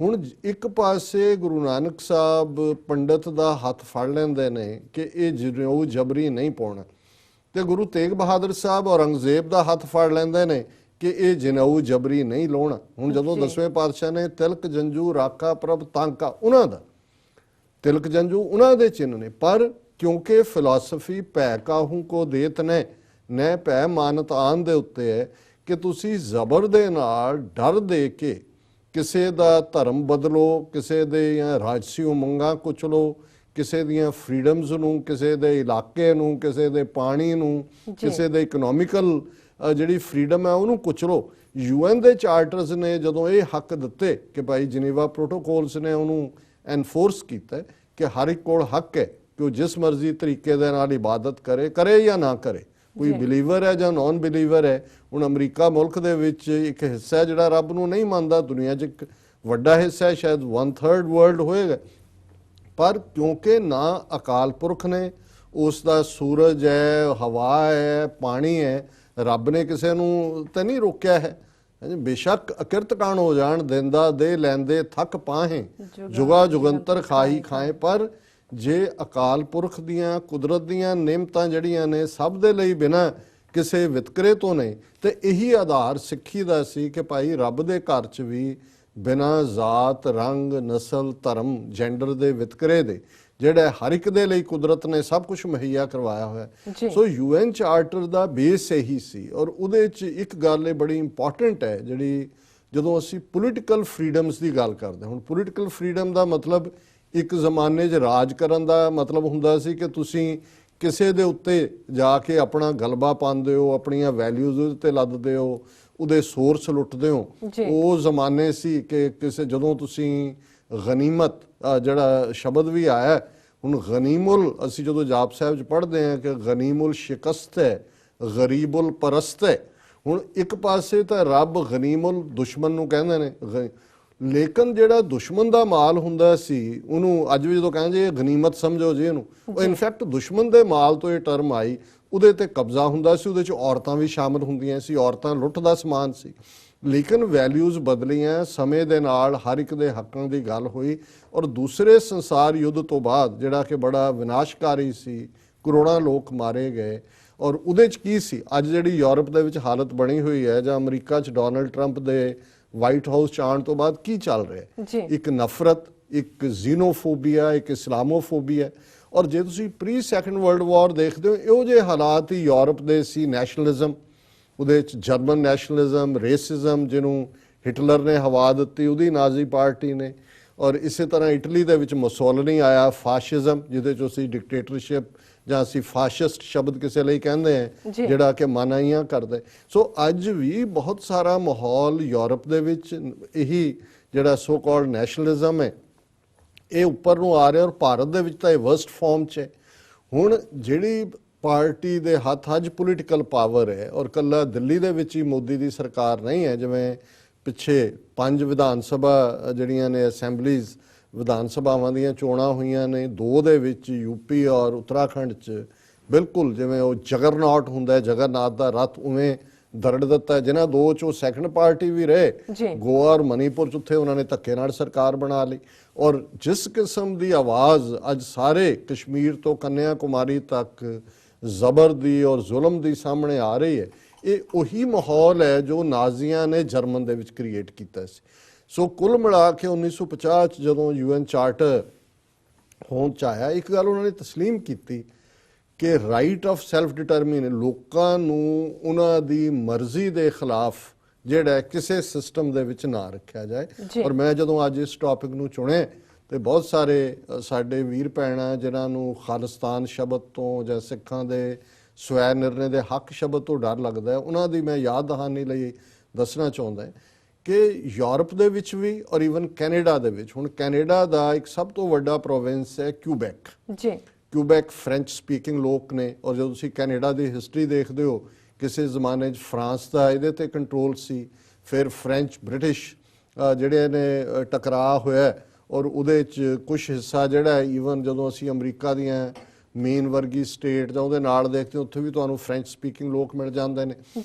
ਹੁਣ ਇੱਕ ਪਾਸੇ ਗੁਰੂ ਨਾਨਕ ਸਾਹਿਬ ਪੰਡਤ ਦਾ ਹੱਥ ਫੜ ਲੈਂਦੇ ਨੇ ਕਿ ਇਹ ਜਨੇਊ ਜਬਰੀ ਨਹੀਂ ਪਾਉਣਾ, ਤੇ ਗੁਰੂ ਤੇਗ ਬਹਾਦਰ ਸਾਹਿਬ ਔਰੰਗਜ਼ੇਬ ਦਾ ਹੱਥ ਫੜ ਲੈਂਦੇ ਨੇ ਕਿ ਇਹ ਜਨੇਊ ਜਬਰੀ ਨਹੀਂ ਲਾਉਣਾ। ਹੁਣ ਜਦੋਂ 10ਵੇਂ ਪਾਤਸ਼ਾਹ ਨੇ ਤਿਲਕ ਜੰਜੂ ਰਾਖਾ ਪ੍ਰਭ ਤਾਂਕਾ, ਉਹਨਾਂ ਦਾ ਤਿਲਕ ਜੰਜੂ ਉਹਨਾਂ ਦੇ ਚਿੰਨ੍ਹ ਨੇ, ਪਰ ਕਿਉਂਕਿ ਫਿਲਾਸਫੀ ਭੈ ਕਾਹੂ ਕੋ ਦੇਤ ਨੇ ਨੈ ਭੈ ਮਾਨਤ ਆਨ ਦੇ ਉੱਤੇ ਹੈ ਕਿ ਤੁਸੀਂ ਜ਼ਬਰ ਦੇ ਨਾਲ ਡਰ ਦੇ ਕੇ ਕਿਸੇ ਦਾ ਧਰਮ ਬਦਲੋ, ਕਿਸੇ ਦੇ ਰਾਜਸੀ ਉਮੰਗਾਂ ਕੁਚਲੋ, ਕਿਸੇ ਦੀਆਂ ਫਰੀਡਮਸ ਨੂੰ, ਕਿਸੇ ਦੇ ਇਲਾਕੇ ਨੂੰ, ਕਿਸੇ ਦੇ ਪਾਣੀ ਨੂੰ, ਕਿਸੇ ਦੇ ਇਕਨੋਮਿਕਲ ਜਿਹੜੀ ਫਰੀਡਮ ਹੈ ਉਹਨੂੰ ਕੁਚਲੋ। UN ਦੇ ਚਾਰਟਰਸ ਨੇ ਜਦੋਂ ਇਹ ਹੱਕ ਦਿੱਤੇ ਕਿ ਭਾਈ ਜਨੀਵਾ ਪ੍ਰੋਟੋਕੋਲਸ ਨੇ ਉਹਨੂੰ ਐਨਫੋਰਸ ਕੀਤਾ ਕਿ ਹਰ ਇੱਕ ਕੋਲ ਹੱਕ ਹੈ ਕਿ ਉਹ ਜਿਸ ਮਰਜ਼ੀ ਤਰੀਕੇ ਦੇ ਨਾਲ ਇਬਾਦਤ ਕਰੇ ਜਾਂ ਨਾ ਕਰੇ, ਕੋਈ ਬਿਲੀਵਰ ਹੈ ਜਾਂ ਨਾਨ ਬਿਲੀਵਰ ਹੈ। ਹੁਣ ਅਮਰੀਕਾ ਮੁਲਕ ਦੇ ਵਿੱਚ ਇੱਕ ਹਿੱਸਾ ਜਿਹੜਾ ਰੱਬ ਨੂੰ ਨਹੀਂ ਮੰਨਦਾ, ਦੁਨੀਆ 'ਚ ਇੱਕ ਵੱਡਾ ਹਿੱਸਾ ਹੈ, ਸ਼ਾਇਦ 1/3 ਵਰਲਡ ਹੋਏਗਾ, ਪਰ ਕਿਉਂਕਿ ਨਾ ਅਕਾਲ ਪੁਰਖ ਨੇ, ਉਸ ਦਾ ਸੂਰਜ ਹੈ, ਹਵਾ ਹੈ, ਪਾਣੀ ਹੈ, ਰੱਬ ਨੇ ਕਿਸੇ ਨੂੰ ਤਾਂ ਨਹੀਂ ਰੋਕਿਆ ਹੈ। ਬੇਸ਼ੱਕ ਅਕਿਰਤ ਕਾਣ ਹੋ ਜਾਣ, ਦਿੰਦਾ ਦੇ ਲੈਂਦੇ ਥੱਕ ਪਾਹੇ ਜੁਗਾ ਜੁਗੰਤਰ ਖਾਈ ਖਾਏ, ਪਰ ਜੇ ਅਕਾਲ ਪੁਰਖ ਦੀਆਂ ਕੁਦਰਤ ਦੀਆਂ ਨਿਯਮਤਾਂ ਜਿਹੜੀਆਂ ਨੇ ਸਭ ਦੇ ਲਈ ਬਿਨਾਂ ਕਿਸੇ ਵਿਤਕਰੇ ਤੋਂ ਨੇ, ਤੇ ਇਹੀ ਆਧਾਰ ਸਿੱਖੀ ਦਾ ਸੀ ਕਿ ਭਾਈ ਰੱਬ ਦੇ ਘਰ 'ਚ ਵੀ ਬਿਨਾਂ ਜ਼ਾਤ, ਰੰਗ, ਨਸਲ, ਧਰਮ, ਜੈਂਡਰ ਦੇ ਵਿਤਕਰੇ ਦੇ ਜਿਹੜਾ ਹਰ ਇੱਕ ਦੇ ਲਈ ਕੁਦਰਤ ਨੇ ਸਭ ਕੁਝ ਮੁਹੱਈਆ ਕਰਵਾਇਆ ਹੋਇਆ। ਸੋ UN ਚਾਰਟਰ ਦਾ ਬੇਸ ਇਹੀ ਸੀ। ਔਰ ਉਹਦੇ 'ਚ ਇੱਕ ਗੱਲ ਇਹ ਬੜੀ ਇੰਪੋਰਟੈਂਟ ਹੈ ਜਿਹੜੀ ਜਦੋਂ ਅਸੀਂ ਪੋਲੀਟੀਕਲ ਫਰੀਡਮਸ ਦੀ ਗੱਲ ਕਰਦੇ, ਹੁਣ ਪੋਲੀਟੀਕਲ ਫਰੀਡਮ ਦਾ ਮਤਲਬ ਇੱਕ ਜ਼ਮਾਨੇ 'ਚ ਰਾਜ ਕਰਨ ਦਾ ਮਤਲਬ ਹੁੰਦਾ ਸੀ ਕਿ ਤੁਸੀਂ ਕਿਸੇ ਦੇ ਉੱਤੇ ਜਾ ਕੇ ਆਪਣਾ ਗਲਬਾ ਪਾਉਂਦੇ ਹੋ, ਆਪਣੀਆਂ ਵੈਲਿਊਜ਼ ਉਹਦੇ ਤੇ ਲੱਦਦੇ ਹੋ, ਉਹਦੇ ਸੋਰਸ ਲੁੱਟਦੇ ਹੋ। ਉਹ ਜ਼ਮਾਨੇ ਸੀ ਕਿ ਕਿਸੇ ਜਦੋਂ ਤੁਸੀਂ ਗਨੀਮਤ ਜਿਹੜਾ ਸ਼ਬਦ ਵੀ ਆਇਆ ਹੁਣ ਗਨੀਮੁਲ, ਅਸੀਂ ਜਦੋਂ ਜਾਪ ਸਾਹਿਬ 'ਚ ਪੜ੍ਹਦੇ ਹਾਂ ਕਿ ਗਨੀਮੁਲ ਸ਼ਿਕਸਤ ਹੈ, ਗਰੀਬੁਲ ਪਰਸਤ ਹੈ। ਹੁਣ ਇੱਕ ਪਾਸੇ ਤਾਂ ਰੱਬ ਗਨੀਮੁਲ ਦੁਸ਼ਮਣ ਨੂੰ ਕਹਿੰਦੇ ਨੇ, ਲੇਕਿਨ ਜਿਹੜਾ ਦੁਸ਼ਮਣ ਦਾ ਮਾਲ ਹੁੰਦਾ ਸੀ ਉਹਨੂੰ ਅੱਜ ਵੀ ਜਦੋਂ ਕਹਿੰਦੇ ਇਹ ਗਨੀਮਤ ਸਮਝੋ ਜੀ ਇਹਨੂੰ, ਉਹ ਇਨਫੈਕਟ ਦੁਸ਼ਮਣ ਦੇ ਮਾਲ ਤੋਂ ਇਹ ਟਰਮ ਆਈ। ਉਹਦੇ ਤੇ ਕਬਜ਼ਾ ਹੁੰਦਾ ਸੀ, ਉਹਦੇ 'ਚ ਔਰਤਾਂ ਵੀ ਸ਼ਾਮਲ ਹੁੰਦੀਆਂ ਸੀ, ਔਰਤਾਂ ਲੁੱਟ ਦਾ ਸਮਾਨ ਸੀ। ਲੇਕਿਨ ਵੈਲਿਊਜ਼ ਬਦਲੀਆਂ ਸਮੇਂ ਦੇ ਨਾਲ, ਹਰ ਇੱਕ ਦੇ ਹੱਕਾਂ ਦੀ ਗੱਲ ਹੋਈ। ਔਰ ਦੂਸਰੇ ਸੰਸਾਰ ਯੁੱਧ ਤੋਂ ਬਾਅਦ ਜਿਹੜਾ ਕਿ ਬੜਾ ਵਿਨਾਸ਼ਕਾਰੀ ਸੀ, ਕਰੋੜਾਂ ਲੋਕ ਮਾਰੇ ਗਏ। ਔਰ ਉਹਦੇ 'ਚ ਕੀ ਸੀ ਅੱਜ ਜਿਹੜੀ ਯੂਰਪ ਦੇ ਵਿੱਚ ਹਾਲਤ ਬਣੀ ਹੋਈ ਹੈ ਜਾਂ ਅਮਰੀਕਾ 'ਚ ਡੋਨਲਡ ਟਰੰਪ ਦੇ ਵਾਈਟ ਹਾਊਸ 'ਚ ਆਉਣ ਤੋਂ ਬਾਅਦ ਕੀ ਚੱਲ ਰਿਹਾ, ਇੱਕ ਨਫ਼ਰਤ, ਇੱਕ ਜ਼ੀਨੋਫੋਬੀਆ, ਇੱਕ ਇਸਲਾਮੋਫੋਬੀਆ। ਔਰ ਜੇ ਤੁਸੀਂ ਪ੍ਰੀ ਸੈਕੰਡ ਵਰਲਡ ਵਾਰ ਦੇਖਦੇ ਹੋ, ਇਹੋ ਜਿਹੇ ਹਾਲਾਤ ਹੀ ਯੂਰਪ ਦੇ ਸੀ। ਨੈਸ਼ਨਲਿਜ਼ਮ, ਉਹਦੇ ਵਿੱਚ ਜਰਮਨ ਨੈਸ਼ਨਲਿਜ਼ਮ, ਰੇਸਿਜ਼ਮ ਜਿਹਨੂੰ ਹਿਟਲਰ ਨੇ ਹਵਾ ਦਿੱਤੀ, ਉਹਦੀ ਨਾਜ਼ੀ ਪਾਰਟੀ ਨੇ। ਔਰ ਇਸੇ ਤਰ੍ਹਾਂ ਇਟਲੀ ਦੇ ਵਿੱਚ ਮੁਸੋਲਿਨੀ ਆਇਆ, ਫਾਸ਼ਿਜ਼ਮ, ਜਿਹਦੇ 'ਚ ਅਸੀਂ ਡਿਕਟੇਟਰਸ਼ਿਪ ਜਾਂ ਅਸੀਂ ਫਾਸ਼ਿਸਟ ਸ਼ਬਦ ਕਿਸੇ ਲਈ ਕਹਿੰਦੇ ਹਾਂ, ਜਿਹੜਾ ਕਿ ਮਨਾਹੀਆਂ ਕਰਦੇ। ਸੋ ਅੱਜ ਵੀ ਬਹੁਤ ਸਾਰਾ ਮਾਹੌਲ ਯੂਰਪ ਦੇ ਵਿੱਚ ਇਹੀ ਜਿਹੜਾ ਸੋ ਕਾਲਡ ਨੈਸ਼ਨਲਿਜ਼ਮ ਹੈ ਇਹ ਉੱਪਰ ਨੂੰ ਆ ਰਿਹਾ, ਔਰ ਭਾਰਤ ਦੇ ਵਿੱਚ ਤਾਂ ਇਹ ਵਰਸਟ ਫਾਰਮ 'ਚ ਹੈ। ਹੁਣ ਜਿਹੜੀ ਪਾਰਟੀ ਦੇ ਹੱਥ ਅੱਜ ਪੋਲੀਟੀਕਲ ਪਾਵਰ ਹੈ, ਔਰ ਕੱਲਾ ਦਿੱਲੀ ਦੇ ਵਿੱਚ ਹੀ ਮੋਦੀ ਦੀ ਸਰਕਾਰ ਨਹੀਂ ਹੈ। ਜਿਵੇਂ ਪਿੱਛੇ 5 ਵਿਧਾਨ ਸਭਾ ਜਿਹੜੀਆਂ ਨੇ ਅਸੈਂਬਲੀਜ਼, ਵਿਧਾਨ ਸਭਾਵਾਂ ਦੀਆਂ ਚੋਣਾਂ ਹੋਈਆਂ ਨੇ, 2 ਦੇ ਵਿੱਚ ਯੂਪੀ ਔਰ ਉੱਤਰਾਖੰਡ 'ਚ ਬਿਲਕੁਲ ਜਿਵੇਂ ਉਹ ਜਗਰਨੌਟ ਹੁੰਦਾ, ਜਗਨਨਾਥ ਦਾ ਰੱਥ, ਉਵੇਂ ਦਰੜ ਦਿੱਤਾ। ਜਿਨ੍ਹਾਂ 2 'ਚੋਂ ਸੈਕੰਡ ਪਾਰਟੀ ਵੀ ਰਹੇ, ਗੋਆ ਔਰ ਮਨੀਪੁਰ 'ਚ, ਉੱਥੇ ਉਹਨਾਂ ਨੇ ਧੱਕੇ ਨਾਲ ਸਰਕਾਰ ਬਣਾ ਲਈ। ਔਰ ਜਿਸ ਕਿਸਮ ਦੀ ਆਵਾਜ਼ ਅੱਜ ਸਾਰੇ ਕਸ਼ਮੀਰ ਤੋਂ ਕੰਨਿਆ ਕੁਮਾਰੀ ਤੱਕ ਜ਼ਬਰ ਦੀ ਔਰ ਜ਼ੁਲਮ ਦੀ ਸਾਹਮਣੇ ਆ ਰਹੀ ਹੈ, ਇਹ ਉਹੀ ਮਾਹੌਲ ਹੈ ਜੋ ਨਾਜ਼ੀਆਂ ਨੇ ਜਰਮਨ ਦੇ ਵਿੱਚ ਕ੍ਰੀਏਟ ਕੀਤਾ ਸੀ। ਸੋ ਕੁੱਲ ਮਿਲਾ ਕੇ 1950 'ਚ ਜਦੋਂ UN ਚਾਰਟਰ ਹੋਂਦ 'ਚ ਆਇਆ, ਇੱਕ ਗੱਲ ਉਹਨਾਂ ਨੇ ਤਸਲੀਮ ਕੀਤੀ ਕਿ ਰਾਈਟ ਆਫ ਸੈਲਫ ਡਿਟਰਮਿਨ, ਲੋਕਾਂ ਨੂੰ ਉਹਨਾਂ ਦੀ ਮਰਜ਼ੀ ਦੇ ਖਿਲਾਫ ਜਿਹੜਾ ਕਿਸੇ ਸਿਸਟਮ ਦੇ ਵਿੱਚ ਨਾ ਰੱਖਿਆ ਜਾਏ। ਔਰ ਮੈਂ ਜਦੋਂ ਅੱਜ ਇਸ ਟੌਪਿਕ ਨੂੰ ਚੁਣਿਆ ਤੇ ਬਹੁਤ ਸਾਰੇ ਸਾਡੇ ਵੀਰ ਭੈਣਾਂ ਜਿਨ੍ਹਾਂ ਨੂੰ ਖਾਲਿਸਤਾਨ ਸ਼ਬਦ ਤੋਂ ਜਾਂ ਸਿੱਖਾਂ ਦੇ ਸਵੈ ਨਿਰਣੇ ਦੇ ਹੱਕ ਸ਼ਬਦ ਤੋਂ ਡਰ ਲੱਗਦਾ ਹੈ, ਉਹਨਾਂ ਦੀ ਮੈਂ ਯਾਦ ਦਹਾਨੀ ਲਈ ਦੱਸਣਾ ਚਾਹੁੰਦਾ ਕਿ ਯੂਰਪ ਦੇ ਵਿੱਚ ਵੀ ਔਰ ਈਵਨ ਕੈਨੇਡਾ ਦੇ ਵਿੱਚ, ਹੁਣ ਕੈਨੇਡਾ ਦਾ ਇੱਕ ਸਭ ਤੋਂ ਵੱਡਾ ਪ੍ਰੋਵਿੰਸ ਹੈ ਕਿਊਬੈਕ। ਕਿਊਬੈਕ ਫ੍ਰੈਂਚ ਸਪੀਕਿੰਗ ਲੋਕ ਨੇ। ਔਰ ਜਦੋਂ ਤੁਸੀਂ ਕੈਨੇਡਾ ਦੀ ਹਿਸਟਰੀ ਦੇਖਦੇ ਹੋ, ਕਿਸੇ ਜ਼ਮਾਨੇ 'ਚ ਫਰਾਂਸ ਦਾ ਇਹਦੇ ਤੇ ਕੰਟਰੋਲ ਸੀ, ਫਿਰ ਫ੍ਰੈਂਚ ਬ੍ਰਿਟਿਸ਼ ਜਿਹੜੇ ਨੇ ਟਕਰਾਅ ਹੋਇਆ, ਔਰ ਉਹਦੇ 'ਚ ਕੁਛ ਹਿੱਸਾ ਜਿਹੜਾ ਈਵਨ ਜਦੋਂ ਅਸੀਂ ਅਮਰੀਕਾ ਦੀਆਂ ਮੇਨ ਵਰਗੀ ਸਟੇਟ ਜਾਂ ਉਹਦੇ ਨਾਲ ਦੇਖਦੇ, ਉੱਥੇ ਵੀ ਤੁਹਾਨੂੰ ਫ੍ਰੈਂਚ ਸਪੀਕਿੰਗ ਲੋਕ ਮਿਲ ਜਾਂਦੇ ਨੇ।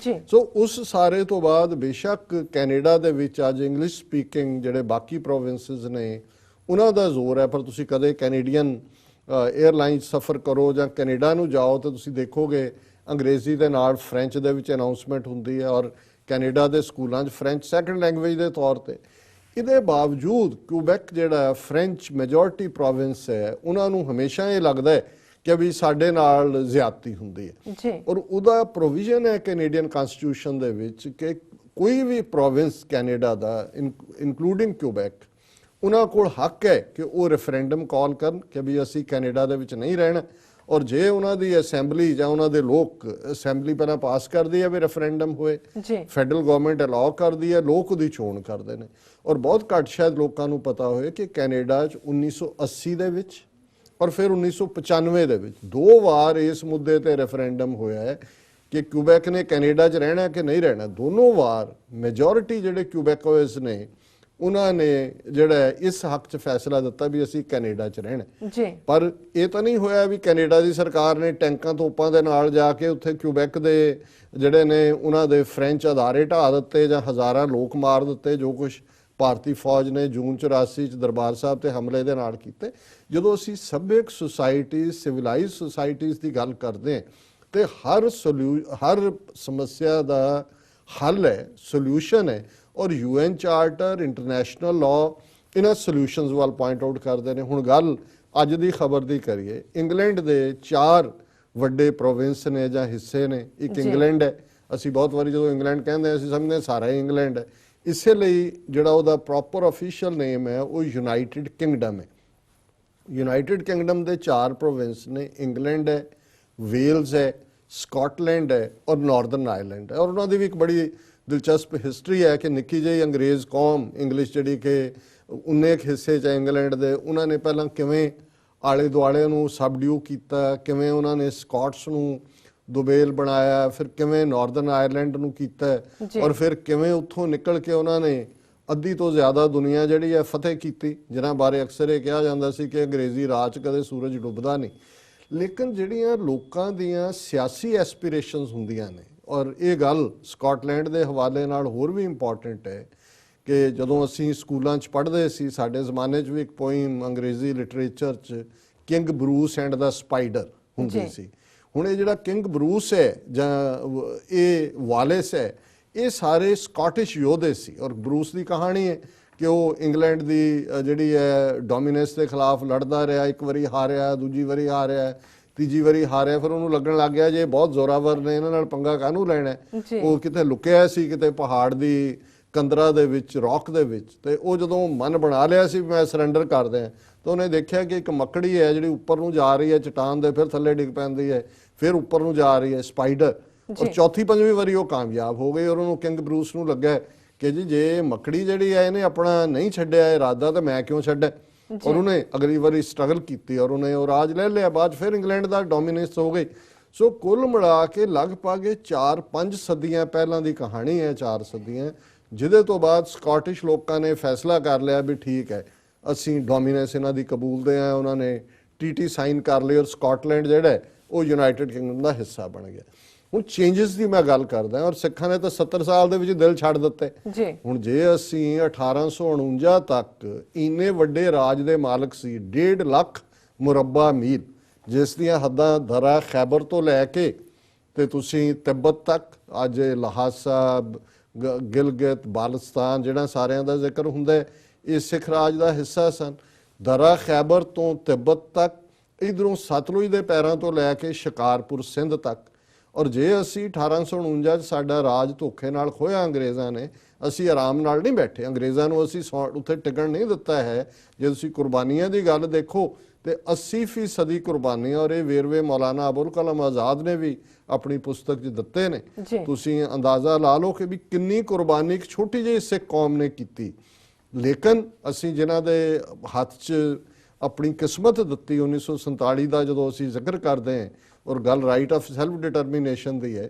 ਸੋ ਉਸ ਸਾਰੇ ਤੋਂ ਬਾਅਦ ਬੇਸ਼ੱਕ ਕੈਨੇਡਾ ਦੇ ਵਿੱਚ ਅੱਜ ਇੰਗਲਿਸ਼ ਸਪੀਕਿੰਗ ਜਿਹੜੇ ਬਾਕੀ ਪ੍ਰੋਵਿੰਸਿਸ ਨੇ ਉਹਨਾਂ ਦਾ ਜ਼ੋਰ ਹੈ, ਪਰ ਤੁਸੀਂ ਕਦੇ ਕੈਨੇਡੀਅਨ 에ਅਰਲਾਈਨ ਸਫ਼ਰ ਕਰੋ ਜਾਂ ਕੈਨੇਡਾ ਨੂੰ ਜਾਓ ਤਾਂ ਤੁਸੀਂ ਦੇਖੋਗੇ ਅੰਗਰੇਜ਼ੀ ਦੇ ਨਾਲ ਫ੍ਰੈਂਚ ਦੇ ਵਿੱਚ ਅਨਾਉਂਸਮੈਂਟ ਹੁੰਦੀ ਹੈ, ਔਰ ਕੈਨੇਡਾ ਦੇ ਸਕੂਲਾਂ 'ਚ ਫ੍ਰੈਂਚ ਸੈਕੰਡ ਲੈਂਗੁਏਜ ਦੇ ਤੌਰ ਤੇ। ਇਹਦੇ ਬਾਵਜੂਦ ਕਿਊਬੈਕ ਜਿਹੜਾ ਫ੍ਰੈਂਚ ਮੈਜੋਰਟੀ ਪ੍ਰੋਵਿੰਸ ਹੈ, ਉਹਨਾਂ ਨੂੰ ਹਮੇਸ਼ਾ ਇਹ ਲੱਗਦਾ ਹੈ ਕਿ ਵੀ ਸਾਡੇ ਨਾਲ ਜ਼ਿਆਦਤੀ ਹੁੰਦੀ ਹੈ। ਔਰ ਉਹਦਾ ਪ੍ਰੋਵੀਜ਼ਨ ਹੈ ਕੈਨੇਡੀਅਨ ਕਨਸਟੀਟਿਊਸ਼ਨ ਦੇ ਵਿੱਚ ਕਿ ਕੋਈ ਵੀ ਪ੍ਰੋਵਿੰਸ ਕੈਨੇਡਾ ਦਾ ਇਨਕਲੂਡਿੰਗ ਕਿਊਬੈਕ, ਉਹਨਾਂ ਕੋਲ ਹੱਕ ਹੈ ਕਿ ਉਹ ਰੈਫਰੈਂਡਮ ਕਾਲ ਕਰਨ ਕਿ ਵੀ ਅਸੀਂ ਕੈਨੇਡਾ ਦੇ ਵਿੱਚ ਨਹੀਂ ਰਹਿਣਾ। ਔਰ ਜੇ ਉਹਨਾਂ ਦੀ ਅਸੈਂਬਲੀ ਜਾਂ ਉਹਨਾਂ ਦੇ ਲੋਕ, ਅਸੈਂਬਲੀ ਪਹਿਲਾਂ ਪਾਸ ਕਰਦੀ ਹੈ ਵੀ ਰੈਫਰੈਂਡਮ ਹੋਏ, ਫੈਡਰਲ ਗਵਰਨਮੈਂਟ ਅਲਾਉ ਕਰਦੀ ਹੈ, ਲੋਕ ਉਹਦੀ ਚੋਣ ਕਰਦੇ ਨੇ। ਔਰ ਬਹੁਤ ਘੱਟ ਸ਼ਾਇਦ ਲੋਕਾਂ ਨੂੰ ਪਤਾ ਹੋਏ ਕਿ ਕੈਨੇਡਾ 'ਚ 1980 ਦੇ ਵਿੱਚ ਔਰ ਫਿਰ 1995 ਦੇ ਵਿੱਚ 2 ਵਾਰ ਇਸ ਮੁੱਦੇ ਤੇ ਰੈਫਰੈਂਡਮ ਹੋਇਆ ਹੈ ਕਿ ਕਿਊਬੈਕ ਨੇ ਕੈਨੇਡਾ 'ਚ ਰਹਿਣਾ ਕਿ ਨਹੀਂ ਰਹਿਣਾ। ਦੋਨੋਂ ਵਾਰ ਮੈਜੋਰਿਟੀ ਜਿਹੜੇ ਕਿਊਬੈਕੋਇਜ਼ ਨੇ ਉਹਨਾਂ ਨੇ ਜਿਹੜਾ ਇਸ ਹੱਕ 'ਚ ਫੈਸਲਾ ਦਿੱਤਾ ਵੀ ਅਸੀਂ ਕੈਨੇਡਾ 'ਚ ਰਹਿਣਾ। ਪਰ ਇਹ ਤਾਂ ਨਹੀਂ ਹੋਇਆ ਵੀ ਕੈਨੇਡਾ ਦੀ ਸਰਕਾਰ ਨੇ ਟੈਂਕਾਂ ਤੋਪਾਂ ਦੇ ਨਾਲ ਜਾ ਕੇ ਉੱਥੇ ਕਿਊਬੈਕ ਦੇ ਜਿਹੜੇ ਨੇ ਉਹਨਾਂ ਦੇ ਫ੍ਰੈਂਚ ਅਦਾਰੇ ਢਾਹ ਦਿੱਤੇ ਜਾਂ ਹਜ਼ਾਰਾਂ ਲੋਕ ਮਾਰ ਦਿੱਤੇ, ਜੋ ਕੁਝ ਭਾਰਤੀ ਫੌਜ ਨੇ ਜੂਨ 84 'ਚ ਦਰਬਾਰ ਸਾਹਿਬ ਤੇ ਹਮਲੇ ਦੇ ਨਾਲ ਕੀਤੇ। ਜਦੋਂ ਅਸੀਂ ਸੱਭਿਅਕ ਸੁਸਾਇਟੀ, ਸਿਵਲਾਈਜ਼ ਸੁਸਾਇਟੀਜ਼ ਦੀ ਗੱਲ ਕਰਦੇ ਹਾਂ ਤੇ ਹਰ ਸਮੱਸਿਆ ਦਾ ਹੱਲ ਹੈ, ਸੋਲਿਊਸ਼ਨ ਹੈ। ਔਰ UN ਚਾਰਟਰ, ਇੰਟਰਨੈਸ਼ਨਲ ਲਾਅ ਇਹਨਾਂ ਸੋਲਿਊਸ਼ਨਸ ਵੱਲ ਪੁਆਇੰਟ ਆਊਟ ਕਰਦੇ ਨੇ। ਹੁਣ ਗੱਲ ਅੱਜ ਦੀ ਖਬਰ ਦੀ ਕਰੀਏ, ਇੰਗਲੈਂਡ ਦੇ 4 ਵੱਡੇ ਪ੍ਰੋਵਿੰਸ ਨੇ ਜਾਂ ਹਿੱਸੇ ਨੇ। ਇੱਕ ਇੰਗਲੈਂਡ ਹੈ, ਅਸੀਂ ਬਹੁਤ ਵਾਰੀ ਜਦੋਂ ਇੰਗਲੈਂਡ ਕਹਿੰਦੇ ਅਸੀਂ ਸਮਝਦੇ ਸਾਰਾ ਹੀ ਇੰਗਲੈਂਡ ਹੈ। ਇਸੇ ਲਈ ਜਿਹੜਾ ਉਹਦਾ ਪ੍ਰੋਪਰ ਅਫੀਸ਼ੀਅਲ ਨੇਮ ਹੈ ਉਹ ਯੂਨਾਈਟਿਡ ਕਿੰਗਡਮ ਹੈ। ਯੂਨਾਈਟਿਡ ਕਿੰਗਡਮ ਦੇ 4 ਪ੍ਰੋਵਿੰਸ ਨੇ, ਇੰਗਲੈਂਡ ਹੈ, ਵੇਲਜ਼ ਹੈ, ਸਕਾਟਲੈਂਡ ਹੈ ਔਰ ਨਾਰਦਰਨ ਆਇਰਲੈਂਡ ਹੈ। ਔਰ ਉਹਨਾਂ ਦੀ ਵੀ ਇੱਕ ਬੜੀ ਦਿਲਚਸਪ ਹਿਸਟਰੀ ਹੈ ਕਿ ਨਿੱਕੀ ਜਿਹੀ ਅੰਗਰੇਜ਼ ਕੌਮ ਇੰਗਲਿਸ਼ ਜਿਹੜੀ ਕਿ 19 ਹਿੱਸੇ 'ਚ ਇੰਗਲੈਂਡ ਦੇ, ਉਹਨਾਂ ਨੇ ਪਹਿਲਾਂ ਕਿਵੇਂ ਆਲੇ ਦੁਆਲੇ ਨੂੰ ਸਬਡਿਊ ਕੀਤਾ, ਕਿਵੇਂ ਉਹਨਾਂ ਨੇ ਸਕਾਟਸ ਨੂੰ ਦੁਬੇਲ ਬਣਾਇਆ, ਫਿਰ ਕਿਵੇਂ ਨਾਰਦਰਨ ਆਇਰਲੈਂਡ ਨੂੰ ਕੀਤਾ, ਔਰ ਫਿਰ ਕਿਵੇਂ ਉੱਥੋਂ ਨਿਕਲ ਕੇ ਉਹਨਾਂ ਨੇ ਅੱਧੀ ਤੋਂ ਜ਼ਿਆਦਾ ਦੁਨੀਆ ਜਿਹੜੀ ਹੈ ਫਤਿਹ ਕੀਤੀ, ਜਿਨ੍ਹਾਂ ਬਾਰੇ ਅਕਸਰ ਇਹ ਕਿਹਾ ਜਾਂਦਾ ਸੀ ਕਿ ਅੰਗਰੇਜ਼ੀ ਰਾਜ ਕਦੇ ਸੂਰਜ ਡੁੱਬਦਾ ਨਹੀਂ। ਲੇਕਿਨ ਜਿਹੜੀਆਂ ਲੋਕਾਂ ਦੀਆਂ ਸਿਆਸੀ ਐਸਪੀਰੇਸ਼ਨਸ ਹੁੰਦੀਆਂ ਨੇ, ਔਰ ਇਹ ਗੱਲ ਸਕਾਟਲੈਂਡ ਦੇ ਹਵਾਲੇ ਨਾਲ ਹੋਰ ਵੀ ਇੰਪੋਰਟੈਂਟ ਹੈ ਕਿ ਜਦੋਂ ਅਸੀਂ ਸਕੂਲਾਂ 'ਚ ਪੜ੍ਹਦੇ ਸੀ, ਸਾਡੇ ਜ਼ਮਾਨੇ 'ਚ ਵੀ ਇੱਕ ਪੋਇਮ ਅੰਗਰੇਜ਼ੀ ਲਿਟਰੇਚਰ 'ਚ king Bruce and the spider ਹੁੰਦੀ ਸੀ। ਹੁਣ ਇਹ ਜਿਹੜਾ ਕਿੰਗ ਬਰੂਸ ਹੈ ਜਾਂ ਇਹ ਵਾਲਿਸ ਹੈ, ਇਹ ਸਾਰੇ ਸਕਾਟਿਸ਼ ਯੋਧੇ ਸੀ। ਔਰ ਬਰੂਸ ਦੀ ਕਹਾਣੀ ਹੈ ਕਿ ਉਹ ਇੰਗਲੈਂਡ ਦੀ ਜਿਹੜੀ ਹੈ ਡੋਮੀਨੈਂਸ ਦੇ ਖਿਲਾਫ ਲੜਦਾ ਰਿਹਾ, ਇੱਕ ਵਾਰੀ ਹਾਰਿਆ, ਦੂਜੀ ਵਾਰੀ ਹਾਰਿਆ, ਤੀਜੀ ਵਾਰੀ ਹਾਰਿਆ, ਫਿਰ ਉਹਨੂੰ ਲੱਗਣ ਲੱਗ ਗਿਆ ਜੇ ਬਹੁਤ ਜ਼ੋਰਾਵਰ ਨੇ, ਇਹਨਾਂ ਨਾਲ ਪੰਗਾ ਕਾਹਨੂੰ ਲੈਣਾ। ਉਹ ਕਿਤੇ ਲੁਕਿਆ ਸੀ ਕਿਤੇ ਪਹਾੜ ਦੀ ਕੰਦਰਾ ਦੇ ਵਿੱਚ, ਰੌਕ ਦੇ ਵਿੱਚ, ਤੇ ਉਹ ਜਦੋਂ ਮਨ ਬਣਾ ਲਿਆ ਸੀ ਮੈਂ ਸਰੈਂਡਰ ਕਰ ਦਿਆਂ, ਤਾਂ ਉਹਨੇ ਦੇਖਿਆ ਕਿ ਇੱਕ ਮੱਕੜੀ ਹੈ ਜਿਹੜੀ ਉੱਪਰ ਨੂੰ ਜਾ ਰਹੀ ਹੈ ਚਟਾਨ ਦੇ, ਫਿਰ ਥੱਲੇ ਡਿੱਗ ਪੈਂਦੀ ਹੈ, ਫਿਰ ਉੱਪਰ ਨੂੰ ਜਾ ਰਹੀ ਹੈ, ਸਪਾਈਡਰ। ਔਰ ਚੌਥੀ ਪੰਜਵੀਂ ਵਾਰੀ ਉਹ ਕਾਮਯਾਬ ਹੋ ਗਈ, ਔਰ ਉਹਨੂੰ ਕਿੰਗ ਬਰੂਸ ਨੂੰ ਲੱਗਾ ਕਿ ਜੀ ਜੇ ਮੱਕੜੀ ਜਿਹੜੀ ਹੈ ਇਹਨੇ ਆਪਣਾ ਨਹੀਂ ਛੱਡਿਆ ਇਰਾਦਾ ਤਾਂ ਮੈਂ ਕਿਉਂ ਛੱਡਾਂ। ਔਰ ਉਹਨੇ ਅਗਲੀ ਵਾਰੀ ਸਟਰਗਲ ਕੀਤੀ ਔਰ ਉਹਨੇ ਉਹ ਰਾਜ ਲੈ ਲਿਆ, ਬਾਅਦ ਫਿਰ ਇੰਗਲੈਂਡ ਦਾ ਡੋਮੀਨੈਂਸ ਹੋ ਗਈ। ਸੋ ਕੁੱਲ ਮਿਲਾ ਕੇ ਲਗਭਗ 4-5 ਸਦੀਆਂ ਪਹਿਲਾਂ ਦੀ ਕਹਾਣੀ ਹੈ, 4 ਸਦੀਆਂ, ਜਿਹਦੇ ਤੋਂ ਬਾਅਦ ਸਕਾਟਿਸ਼ ਲੋਕਾਂ ਨੇ ਫੈਸਲਾ ਕਰ ਲਿਆ ਵੀ ਠੀਕ ਹੈ ਅਸੀਂ ਡੋਮੀਨੈਂਸ ਇਹਨਾਂ ਦੀ ਕਬੂਲਦੇ ਹਾਂ। ਉਹਨਾਂ ਨੇ TT ਸਾਈਨ ਕਰ ਲਈ ਔਰ ਸਕਾਟਲੈਂਡ ਜਿਹੜਾ ਉਹ ਯੂਨਾਈਟਿਡ ਕਿੰਗਡਮ ਦਾ ਹਿੱਸਾ ਬਣ ਗਿਆ। ਹੁਣ ਚੇਂਜਸ ਦੀ ਮੈਂ ਗੱਲ ਕਰਦਾ, ਔਰ ਸਿੱਖਾਂ ਨੇ ਤਾਂ 70 ਸਾਲ ਦੇ ਵਿੱਚ ਦਿਲ ਛੱਡ ਦਿੱਤੇ। ਹੁਣ ਜੇ ਅਸੀਂ 1849 ਤੱਕ ਇੰਨੇ ਵੱਡੇ ਰਾਜ ਦੇ ਮਾਲਕ ਸੀ, 1.5 ਲੱਖ ਮੁਰੱਬਾ ਮੀਲ, ਜਿਸ ਦੀਆਂ ਹੱਦਾਂ ਦਰਾ ਖੈਬਰ ਤੋਂ ਲੈ ਕੇ ਤੇ ਤੁਸੀਂ ਤਿੱਬਤ ਤੱਕ, ਅੱਜ ਲਹਾਸਾ, ਗਿਲਗਿਤ, ਬਾਲਸਤਾਨ ਜਿਹੜਾ ਸਾਰਿਆਂ ਦਾ ਜ਼ਿਕਰ ਹੁੰਦਾ, ਇਹ ਸਿੱਖ ਰਾਜ ਦਾ ਹਿੱਸਾ ਸਨ। ਦਰਾ ਖੈਬਰ ਤੋਂ ਤਿੱਬਤ ਤੱਕ, ਇਧਰੋਂ ਸਤਲੁਜ ਦੇ ਪੈਰਾਂ ਤੋਂ ਲੈ ਕੇ ਸ਼ਿਕਾਰਪੁਰ ਸਿੰਧ ਤੱਕ। ਔਰ ਜੇ ਅਸੀਂ 1849 'ਚ ਸਾਡਾ ਰਾਜ ਧੋਖੇ ਨਾਲ ਖੋਇਆ ਅੰਗਰੇਜ਼ਾਂ ਨੇ, ਅਸੀਂ ਆਰਾਮ ਨਾਲ ਨਹੀਂ ਬੈਠੇ, ਅੰਗਰੇਜ਼ਾਂ ਨੂੰ ਅਸੀਂ ਉੱਥੇ ਟਿਕਣ ਨਹੀਂ ਦਿੱਤਾ ਹੈ। ਜੇ ਤੁਸੀਂ ਕੁਰਬਾਨੀਆਂ ਦੀ ਗੱਲ ਦੇਖੋ ਤੇ 80% ਕੁਰਬਾਨੀਆਂ, ਔਰ ਇਹ ਵੇਰਵੇ ਮੌਲਾਨਾ ਅਬੁਲ ਕਲਾਮ ਆਜ਼ਾਦ ਨੇ ਵੀ ਆਪਣੀ ਪੁਸਤਕ 'ਚ ਦਿੱਤੇ ਨੇ। ਤੁਸੀਂ ਅੰਦਾਜ਼ਾ ਲਾ ਲਓ ਕਿ ਵੀ ਕਿੰਨੀ ਕੁਰਬਾਨੀ ਇੱਕ ਛੋਟੀ ਜਿਹੀ ਸਿੱਖ ਕੌਮ ਨੇ ਕੀਤੀ। ਲੇਕਿਨ ਅਸੀਂ ਜਿਨ੍ਹਾਂ ਦੇ ਹੱਥ 'ਚ ਆਪਣੀ ਕਿਸਮਤ ਦਿੱਤੀ 1947 ਦਾ ਜਦੋਂ ਅਸੀਂ ਜ਼ਿਕਰ ਕਰਦੇ ਹਾਂ, ਔਰ ਗੱਲ ਰਾਈਟ ਆਫ ਸੈਲਫ ਡਿਟਰਮੀਨੇਸ਼ਨ ਦੀ ਹੈ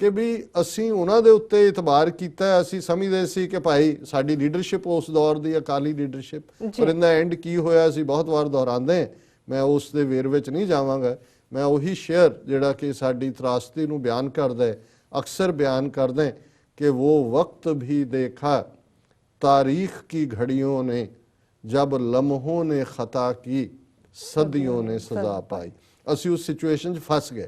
ਕਿ ਵੀ ਅਸੀਂ ਉਹਨਾਂ ਦੇ ਉੱਤੇ ਇਤਬਾਰ ਕੀਤਾ। ਅਸੀਂ ਸਮਝਦੇ ਸੀ ਕਿ ਭਾਈ ਸਾਡੀ ਲੀਡਰਸ਼ਿਪ ਉਸ ਦੌਰ ਦੀ ਅਕਾਲੀ ਲੀਡਰਸ਼ਿਪ, ਪਰ ਇਨ ਦਾ ਐਂਡ ਕੀ ਹੋਇਆ ਅਸੀਂ ਬਹੁਤ ਵਾਰ ਦੁਹਰਾਉਂਦੇ, ਮੈਂ ਉਸ ਦੇ ਵੇਰਵੇ 'ਚ ਨਹੀਂ ਜਾਵਾਂਗਾ। ਮੈਂ ਉਹੀ ਸ਼ੇਅਰ ਜਿਹੜਾ ਕਿ ਸਾਡੀ ਤਰਾਸਦੀ ਨੂੰ ਬਿਆਨ ਕਰਦਾ, ਅਕਸਰ ਬਿਆਨ ਕਰਦਾ ਕਿ ਉਹ ਵਕਤ ਵੀ ਦੇਖਾ तारीख की घड़ियों ने, जब लम्हों ने खता की सदियों ने सजा पाई। ਅਸੀਂ ਉਸ ਸਿਚੁਏਸ਼ਨ 'ਚ ਫਸ ਗਏ।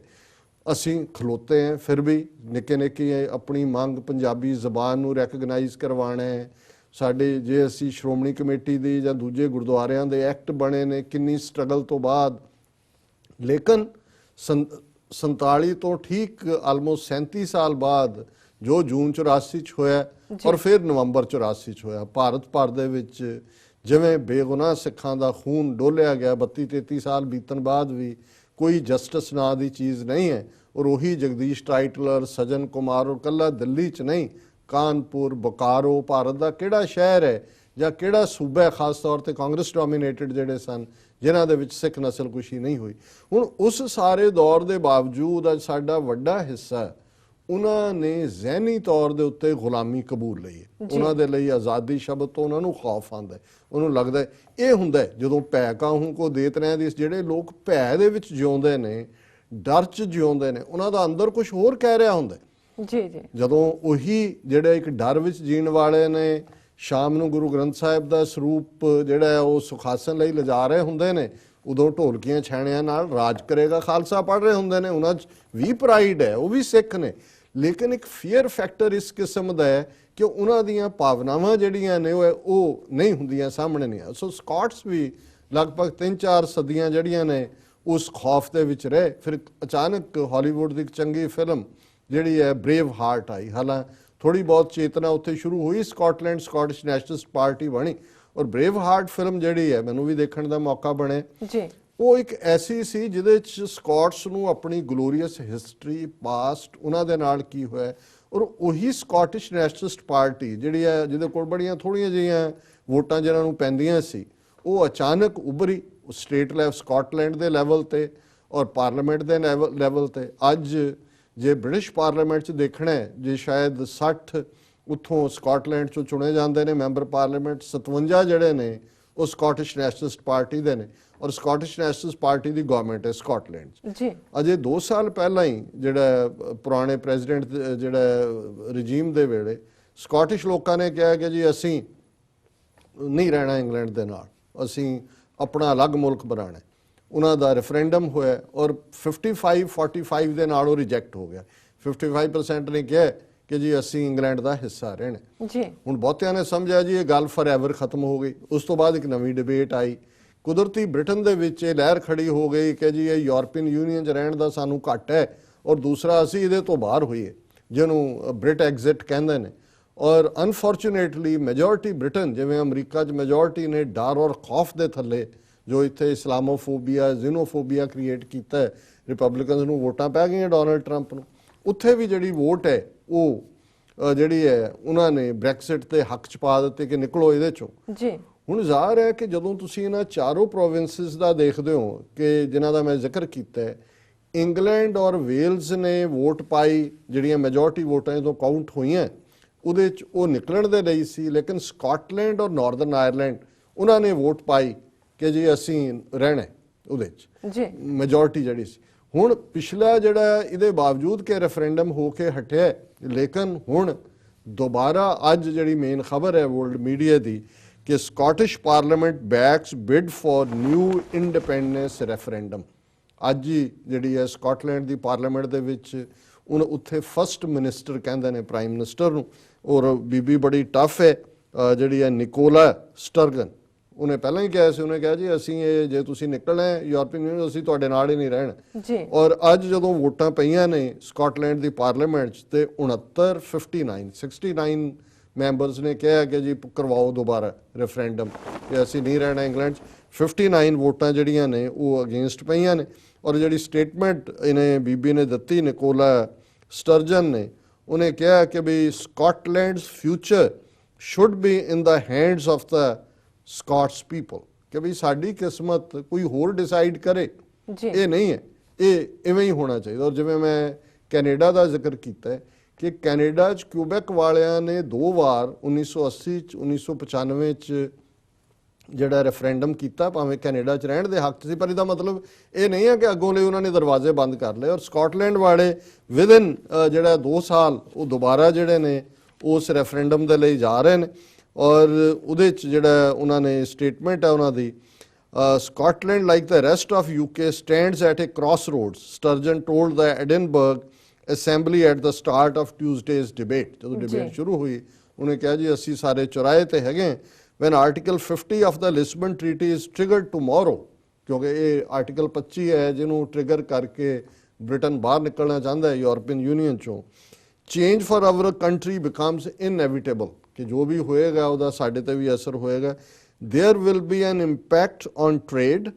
ਅਸੀਂ ਖਲੋਤੇ हैं ਫਿਰ ਵੀ ਨਿੱਕੇ ਨਿੱਕੇ ਆਪਣੀ ਮੰਗ ਪੰਜਾਬੀ ਜ਼ਬਾਨ ਨੂੰ ਰੈਕਗਨਾਈਜ਼ ਕਰਵਾਉਣਾ ਹੈ। ਸਾਡੇ ਜੇ ਅਸੀਂ ਸ਼੍ਰੋਮਣੀ ਕਮੇਟੀ ਦੀ ਜਾਂ ਦੂਜੇ ਗੁਰਦੁਆਰਿਆਂ ਦੇ ਐਕਟ ਬਣੇ ਨੇ ਕਿੰਨੀ ਸਟਰਗਲ ਤੋਂ ਬਾਅਦ, ਲੇਕਿਨ 47 ਤੋਂ ਠੀਕ ਆਲਮੋਸਟ 37 ਸਾਲ ਬਾਅਦ ਜੋ ਜੂਨ 84 'ਚ ਹੋਇਆ ਔਰ ਫਿਰ ਨਵੰਬਰ 84 'ਚ ਹੋਇਆ, ਭਾਰਤ ਭਰ ਦੇ ਵਿੱਚ ਜਿਵੇਂ ਬੇਗੁਨਾਹ ਸਿੱਖਾਂ ਦਾ ਖੂਨ ਡੋਲਿਆ ਗਿਆ। 32-33 ਸਾਲ ਬੀਤਣ ਬਾਅਦ ਵੀ ਕੋਈ ਜਸਟਿਸ ਨਾਂ ਦੀ ਚੀਜ਼ ਨਹੀਂ ਹੈ। ਔਰ ਉਹੀ ਜਗਦੀਸ਼ ਟਾਈਟਲਰ, ਸਜਨ ਕੁਮਾਰ, ਔਰ ਕੱਲਾ ਦਿੱਲੀ 'ਚ ਨਹੀਂ, ਕਾਨਪੁਰ, ਬੋਕਾਰੋ, ਭਾਰਤ ਦਾ ਕਿਹੜਾ ਸ਼ਹਿਰ ਹੈ ਜਾਂ ਕਿਹੜਾ ਸੂਬਾ, ਖਾਸ ਤੌਰ ਤੇ ਕਾਂਗਰਸ ਡੋਮੀਨੇਟਡ ਜਿਹੜੇ ਸਨ, ਜਿਨ੍ਹਾਂ ਦੇ ਵਿੱਚ ਸਿੱਖ ਨਸਲਕੁਸ਼ੀ ਨਹੀਂ ਹੋਈ। ਹੁਣ ਉਸ ਸਾਰੇ ਦੌਰ ਦੇ ਬਾਵਜੂਦ ਅੱਜ ਸਾਡਾ ਵੱਡਾ ਹਿੱਸਾ ਉਹਨਾਂ ਨੇ ਜ਼ਹਿਨੀ ਤੌਰ ਦੇ ਉੱਤੇ ਗੁਲਾਮੀ ਕਬੂਲ ਲਈ ਹੈ। ਉਹਨਾਂ ਦੇ ਲਈ ਆਜ਼ਾਦੀ ਸ਼ਬਦ ਤੋਂ ਉਹਨਾਂ ਨੂੰ ਖੌਫ ਆਉਂਦਾ, ਉਹਨੂੰ ਲੱਗਦਾ ਇਹ ਹੁੰਦਾ ਜਦੋਂ ਭੈ ਕਾਹੂ ਕੋ ਦੇਤ ਰਹਿ ਦੀ। ਜਿਹੜੇ ਲੋਕ ਭੈ ਦੇ ਵਿੱਚ ਜਿਉਂਦੇ ਨੇ, ਡਰ 'ਚ ਜਿਉਂਦੇ ਨੇ, ਉਹਨਾਂ ਦਾ ਅੰਦਰ ਕੁਝ ਹੋਰ ਕਹਿ ਰਿਹਾ ਹੁੰਦਾ। ਜਦੋਂ ਉਹੀ ਜਿਹੜੇ ਇੱਕ ਡਰ ਵਿੱਚ ਜੀਣ ਵਾਲੇ ਨੇ ਸ਼ਾਮ ਨੂੰ ਗੁਰੂ ਗ੍ਰੰਥ ਸਾਹਿਬ ਦਾ ਸਰੂਪ ਜਿਹੜਾ ਉਹ ਸੁਖਾਸਨ ਲਈ ਲਿਜਾ ਰਹੇ ਹੁੰਦੇ ਨੇ, ਉਦੋਂ ਢੋਲਕੀਆਂ ਛੈਣਿਆਂ ਨਾਲ ਰਾਜ ਕਰੇਗਾ ਖਾਲਸਾ ਪੜ੍ਹ ਰਹੇ ਹੁੰਦੇ ਨੇ। ਉਹਨਾਂ 'ਚ ਵੀ ਪ੍ਰਾਈਡ ਹੈ, ਉਹ ਵੀ ਸਿੱਖ ਨੇ, ਲੇਕਿਨ ਇੱਕ ਫੀਅਰ ਫੈਕਟਰ ਇਸ ਕਿਸਮ ਦਾ ਹੈ ਕਿ ਉਹਨਾਂ ਦੀਆਂ ਭਾਵਨਾਵਾਂ ਜਿਹੜੀਆਂ ਨੇ ਉਹ ਨਹੀਂ ਹੁੰਦੀਆਂ, ਸਾਹਮਣੇ ਨਹੀਂ ਆ। ਸੋ ਸਕਾਟਸ ਵੀ ਲਗਭਗ 3-4 ਸਦੀਆਂ ਜਿਹੜੀਆਂ ਨੇ ਉਸ ਖੌਫ ਦੇ ਵਿੱਚ ਰਹੇ। ਫਿਰ ਅਚਾਨਕ ਹਾਲੀਵੁੱਡ ਦੀ ਇੱਕ ਚੰਗੀ ਫਿਲਮ ਜਿਹੜੀ ਹੈ ਬਰੇਵ ਹਾਰਟ ਆਈ। ਹਾਲਾਂਕਿ ਥੋੜੀ ਬਹੁਤ ਚੇਤਨਾ ਉੱਥੇ ਸ਼ੁਰੂ ਹੋਈ, ਸਕਾਟਲੈਂਡ ਸਕਾਟਿਸ਼ ਨੈਸ਼ਨਲਿਸਟ ਪਾਰਟੀ ਬਣੀ, ਔਰ ਬਰੇਵ ਹਾਰਟ ਫਿਲਮ ਜਿਹੜੀ ਹੈ ਮੈਨੂੰ ਵੀ ਦੇਖਣ ਦਾ ਮੌਕਾ ਬਣਿਆ। ਉਹ ਇੱਕ ਐਸੀ ਸੀ ਜਿਹਦੇ 'ਚ ਸਕਾਟਸ ਨੂੰ ਆਪਣੀ ਗਲੋਰੀਅਸ ਹਿਸਟਰੀ, ਪਾਸਟ, ਉਹਨਾਂ ਦੇ ਨਾਲ ਕੀ ਹੋਇਆ, ਔਰ ਉਹੀ ਸਕਾਟਿਸ਼ ਨੈਸ਼ਨਲਿਸਟ ਪਾਰਟੀ ਜਿਹੜੀ ਹੈ ਜਿਹਦੇ ਕੋਲ ਬੜੀਆਂ ਥੋੜ੍ਹੀਆਂ ਜਿਹੀਆਂ ਵੋਟਾਂ ਜਿਹਨਾਂ ਨੂੰ ਪੈਂਦੀਆਂ ਸੀ, ਉਹ ਅਚਾਨਕ ਉੱਭਰੀ ਸਟੇਟ ਲੈਵਲ, ਸਕਾਟਲੈਂਡ ਦੇ ਲੈਵਲ ਤੇ ਔਰ ਪਾਰਲੀਮੈਂਟ ਦੇ ਲੈਵਲ ਤੇ। ਅੱਜ ਜੇ ਬ੍ਰਿਟਿਸ਼ ਪਾਰਲੀਮੈਂਟ 'ਚ ਦੇਖਣਾ ਹੈ, ਜੇ ਸ਼ਾਇਦ 60 ਉੱਥੋਂ ਸਕਾਟਲੈਂਡ 'ਚੋਂ ਚੁਣੇ ਜਾਂਦੇ ਨੇ ਮੈਂਬਰ ਪਾਰਲੀਮੈਂਟ, 57 ਜਿਹੜੇ ਨੇ ਉਹ ਸਕਾਟਿਸ਼ ਨੈਸ਼ਨਲਿਸਟ ਪਾਰਟੀ ਦੇ ਨੇ, ਔਰ ਸਕਾਟਿਸ਼ ਨੈਸ਼ਨਲਿਸਟ ਪਾਰਟੀ ਦੀ ਗਵਰਨਮੈਂਟ ਹੈ ਸਕਾਟਲੈਂਡ 'ਚ। ਅਜੇ 2 ਸਾਲ ਪਹਿਲਾਂ ਹੀ ਜਿਹੜਾ ਪੁਰਾਣੇ ਪ੍ਰੈਜ਼ੀਡੈਂਟ ਜਿਹੜਾ ਰਜੀਮ ਦੇ ਵੇਲੇ ਸਕਾਟਿਸ਼ ਲੋਕਾਂ ਨੇ ਕਿਹਾ ਕਿ ਜੀ ਅਸੀਂ ਨਹੀਂ ਰਹਿਣਾ ਇੰਗਲੈਂਡ ਦੇ ਨਾਲ, ਅਸੀਂ ਆਪਣਾ ਅਲੱਗ ਮੁਲਕ ਬਣਾਉਣਾ। ਉਹਨਾਂ ਦਾ ਰੈਫਰੈਂਡਮ ਹੋਇਆ ਔਰ 55-45 ਦੇ ਨਾਲ ਉਹ ਰਿਜੈਕਟ ਹੋ ਗਿਆ। 55% ਨੇ ਕਿਹਾ ਕਿ ਜੀ ਅਸੀਂ ਇੰਗਲੈਂਡ ਦਾ ਹਿੱਸਾ ਰਹਿਣਾ। ਜੀ ਹੁਣ ਬਹੁਤਿਆਂ ਨੇ ਸਮਝਿਆ ਜੀ ਇਹ ਗੱਲ ਫੋਰਐਵਰ ਖਤਮ ਹੋ ਗਈ। ਉਸ ਤੋਂ ਬਾਅਦ ਇੱਕ ਨਵੀਂ ਡਿਬੇਟ ਆਈ। ਕੁਦਰਤੀ ਬ੍ਰਿਟਨ ਦੇ ਵਿੱਚ ਇਹ ਲਹਿਰ ਖੜੀ ਹੋ ਗਈ ਕਿ ਜੀ ਇਹ ਯੂਰਪੀਅਨ ਯੂਨੀਅਨ 'ਚ ਰਹਿਣ ਦਾ ਸਾਨੂੰ ਘੱਟ ਹੈ, ਔਰ ਦੂਸਰਾ ਅਸੀਂ ਇਹਦੇ ਤੋਂ ਬਾਹਰ ਹੋਈਏ, ਜਿਹਨੂੰ ਬ੍ਰਿਟ ਐਗਜ਼ਿਟ ਕਹਿੰਦੇ ਨੇ। ਔਰ ਅਨਫੋਰਚੂਨੇਟਲੀ ਮੈਜੋਰਟੀ ਬ੍ਰਿਟਨ, ਜਿਵੇਂ ਅਮਰੀਕਾ 'ਚ ਮੈਜੋਰਟੀ ਨੇ ਡਰ ਔਰ ਖੌਫ ਦੇ ਥੱਲੇ ਜੋ ਇੱਥੇ ਇਸਲਾਮੋਫੋਬੀਆ ਜ਼ੀਨੋਫੋਬੀਆ ਕ੍ਰੀਏਟ ਕੀਤਾ ਹੈ, ਰਿਪਬਲਿਕਨਸ ਨੂੰ ਵੋਟਾਂ ਪੈ ਗਈਆਂ ਡੋਨਲਡ ਟਰੰਪ ਨੂੰ। ਉੱਥੇ ਵੀ ਜਿਹੜੀ ਵੋਟ ਹੈ ਉਹ ਜਿਹੜੀ ਹੈ ਉਹਨਾਂ ਨੇ ਬ੍ਰੈਕਸਿਟ ਦੇ ਹੱਕ 'ਚ ਪਾ ਦਿੱਤੇ ਕਿ ਨਿਕਲੋ ਇਹਦੇ 'ਚੋਂ। ਜੀ ਹੁਣ ਜ਼ਾਹਰ ਹੈ ਕਿ ਜਦੋਂ ਤੁਸੀਂ ਇਹਨਾਂ ਚਾਰੋਂ ਪ੍ਰੋਵਿੰਸਿਸ ਦਾ ਦੇਖਦੇ ਹੋ ਕਿ ਜਿਨ੍ਹਾਂ ਦਾ ਮੈਂ ਜ਼ਿਕਰ ਕੀਤਾ ਹੈ, ਇੰਗਲੈਂਡ ਔਰ ਵੇਲਜ਼ ਨੇ ਵੋਟ ਪਾਈ, ਜਿਹੜੀਆਂ ਮੈਜੋਰਟੀ ਵੋਟਾਂ ਜਦੋਂ ਕਾਊਂਟ ਹੋਈਆਂ ਉਹਦੇ 'ਚ ਉਹ ਨਿਕਲਣ ਦੇ ਲਈ ਸੀ। ਲੇਕਿਨ ਸਕਾਟਲੈਂਡ ਔਰ ਨਾਰਦਰਨ ਆਇਰਲੈਂਡ ਉਹਨਾਂ ਨੇ ਵੋਟ ਪਾਈ ਕਿ ਜੀ ਅਸੀਂ ਰਹਿਣਾ ਉਹਦੇ 'ਚ, ਜੀ ਮੈਜੋਰਟੀ ਜਿਹੜੀ ਸੀ। ਹੁਣ ਪਿਛਲਾ ਜਿਹੜਾ ਇਹਦੇ ਬਾਵਜੂਦ ਕਿ ਰੈਫਰੈਂਡਮ ਹੋ ਕੇ ਹਟਿਆ, ਲੇਕਿਨ ਹੁਣ ਦੁਬਾਰਾ ਅੱਜ ਜਿਹੜੀ ਮੇਨ ਖਬਰ ਹੈ ਵਰਲਡ ਮੀਡੀਆ ਦੀ ਕਿ Scottish parliament backs bid for new independence referendum. ਅੱਜ ਹੀ ਜਿਹੜੀ ਹੈ ਸਕਾਟਲੈਂਡ ਦੀ ਪਾਰਲੀਮੈਂਟ ਦੇ ਵਿੱਚ ਉੱਥੇ ਫਸਟ ਮਿਨਿਸਟਰ ਕਹਿੰਦੇ ਨੇ ਪ੍ਰਾਈਮ ਮਿਨਿਸਟਰ ਨੂੰ, ਔਰ ਬੀਬੀ ਬੜੀ ਟਫ ਹੈ ਜਿਹੜੀ ਹੈ ਨਿਕੋਲਾ ਸਟਰਗਨ। ਉਹਨੇ ਪਹਿਲਾਂ ਹੀ ਕਿਹਾ ਸੀ, ਉਹਨੇ ਕਿਹਾ ਜੀ ਅਸੀਂ ਇਹ ਜੇ ਤੁਸੀਂ ਨਿਕਲਣਾ ਹੈ ਯੂਰਪੀਅਨ ਯੂਨੀਅਨ, ਅਸੀਂ ਤੁਹਾਡੇ ਨਾਲ ਹੀ ਨਹੀਂ ਰਹਿਣਾ। ਜੀ ਔਰ ਅੱਜ ਜਦੋਂ ਵੋਟਾਂ ਪਈਆਂ ਨੇ ਸਕਾਟਲੈਂਡ ਦੀ ਪਾਰਲੀਮੈਂਟ 'ਚ ਤੇ 69 ਮੈਂਬਰਸ ਨੇ ਕਿਹਾ ਕਿ ਜੀ ਕਰਵਾਓ ਦੁਬਾਰਾ ਰੈਫਰੈਂਡਮ ਕਿ ਅਸੀਂ ਨਹੀਂ ਰਹਿਣਾ ਇੰਗਲੈਂਡ 'ਚ। 59 ਵੋਟਾਂ ਜਿਹੜੀਆਂ ਨੇ ਉਹ ਅਗੇਂਸਟ ਪਈਆਂ ਨੇ। ਔਰ ਜਿਹੜੀ ਸਟੇਟਮੈਂਟ ਇਹਨੇ ਬੀਬੀ ਨੇ ਦਿੱਤੀ ਨਿਕੋਲਾ ਸਟਰਜਨ ਨੇ, ਉਹਨੇ ਕਿਹਾ ਕਿ ਵੀ Scotland's future should be in the hands of the Scots people, ਕਿ ਵੀ ਸਾਡੀ ਕਿਸਮਤ ਕੋਈ ਹੋਰ ਡਿਸਾਈਡ ਕਰੇ, ਜੀ ਇਹ ਨਹੀਂ ਹੈ, ਇਹ ਇਵੇਂ ਹੀ ਹੋਣਾ ਚਾਹੀਦਾ। ਔਰ ਜਿਵੇਂ ਮੈਂ ਕੈਨੇਡਾ ਦਾ ਜ਼ਿਕਰ ਕੀਤਾ ਹੈ ਕਿ ਕੈਨੇਡਾ 'ਚ ਕਿਊਬੈਕ ਵਾਲਿਆਂ ਨੇ 2 ਵਾਰ 1980 'ਚ 1995 'ਚ ਜਿਹੜਾ ਰੈਫਰੈਂਡਮ ਕੀਤਾ, ਭਾਵੇਂ ਕੈਨੇਡਾ 'ਚ ਰਹਿਣ ਦੇ ਹੱਕ 'ਚ ਸੀ, ਪਰ ਇਹਦਾ ਮਤਲਬ ਇਹ ਨਹੀਂ ਹੈ ਕਿ ਅੱਗੋਂ ਲਈ ਉਹਨਾਂ ਨੇ ਦਰਵਾਜ਼ੇ ਬੰਦ ਕਰ ਲਏ। ਔਰ ਸਕਾਟਲੈਂਡ ਵਾਲੇ ਵਿਦਨ ਜਿਹੜਾ 2 ਸਾਲ ਉਹ ਦੁਬਾਰਾ ਜਿਹੜੇ ਨੇ ਉਸ ਰੈਫਰੈਂਡਮ ਦੇ ਲਈ ਜਾ ਰਹੇ ਨੇ। ਔਰ ਉਹਦੇ 'ਚ ਜਿਹੜਾ ਉਹਨਾਂ ਨੇ ਸਟੇਟਮੈਂਟ ਹੈ ਉਹਨਾਂ ਦੀ, Scotland like the rest of UK stands at a crossroads, Sturgeon told the Edinburgh assembly at the start of Tuesday's debate. ਜਦੋਂ ਡਿਬੇਟ ਸ਼ੁਰੂ ਹੋਈ ਉਹਨੇ ਕਿਹਾ ਜੀ ਅਸੀਂ ਸਾਰੇ ਚੁਰਾਹੇ ਤੇ ਹੈਗੇ when Article 50 of the Lisbon Treaty is triggered tomorrow, ਕਿਉਂਕਿ ਇਹ ਆਰਟੀਕਲ 25 ਹੈ ਜਿਹਨੂੰ ਟ੍ਰਿਗਰ ਕਰਕੇ ਬ੍ਰਿਟਨ ਬਾਹਰ ਨਿਕਲਣਾ ਚਾਹੁੰਦਾ ਹੈ ਯੂਰਪੀਅਨ ਯੂਨੀਅਨ ਚੋਂ। Change for our country becomes inevitable, ਕਿ ਜੋ ਵੀ ਹੋਏਗਾ ਉਹਦਾ ਸਾਡੇ ਤੇ ਵੀ ਅਸਰ ਹੋਏਗਾ। There will be an impact on trade,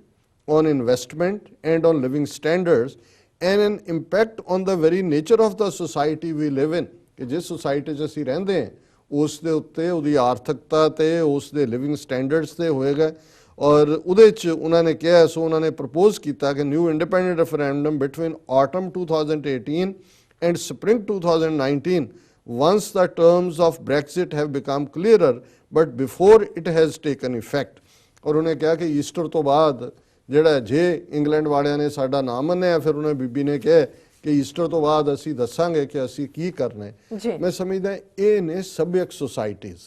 on investment and on living standards and an impact on the very nature of the society we live in, ਕਿ ਜਿਸ ਸੁਸਾਇਟੀ 'ਚ ਅਸੀਂ ਰਹਿੰਦੇ ਹਾਂ ਉਸ ਦੇ ਉੱਤੇ ਉਹਦੀ ਆਰਥਿਕਤਾ ਤੇ ਉਸ ਦੇ ਲਿਵਿੰਗ ਸਟੈਂਡਰਡਸ ਤੇ ਹੋਏਗਾ। ਔਰ ਉਹਦੇ 'ਚ ਉਹਨਾਂ ਨੇ ਕਿਹਾ, ਸੋ ਉਹਨਾਂ ਨੇ ਪ੍ਰਪੋਜ਼ ਕੀਤਾ ਕਿ new independent referendum between autumn 2018 and spring 2019 once the terms of Brexit have become clearer but before it has taken effect। ਔਰ ਉਹਨੇ ਕਿਹਾ ਕਿ ਈਸਟਰ ਤੋਂ ਬਾਅਦ ਜਿਹੜਾ ਜੇ ਇੰਗਲੈਂਡ ਵਾਲਿਆਂ ਨੇ ਸਾਡਾ ਨਾ ਮੰਨਿਆ, ਫਿਰ ਉਹਨੇ ਬੀਬੀ ਨੇ ਕਿਹਾ ਕਿ ਈਸਟਰ ਤੋਂ ਬਾਅਦ ਅਸੀਂ ਦੱਸਾਂਗੇ ਕਿ ਅਸੀਂ ਕੀ ਕਰਨਾ ਹੈ। ਮੈਂ ਸਮਝਦਾ ਇਹ ਨੇ ਸਭਿਅਕ ਸੁਸਾਇਟੀਜ਼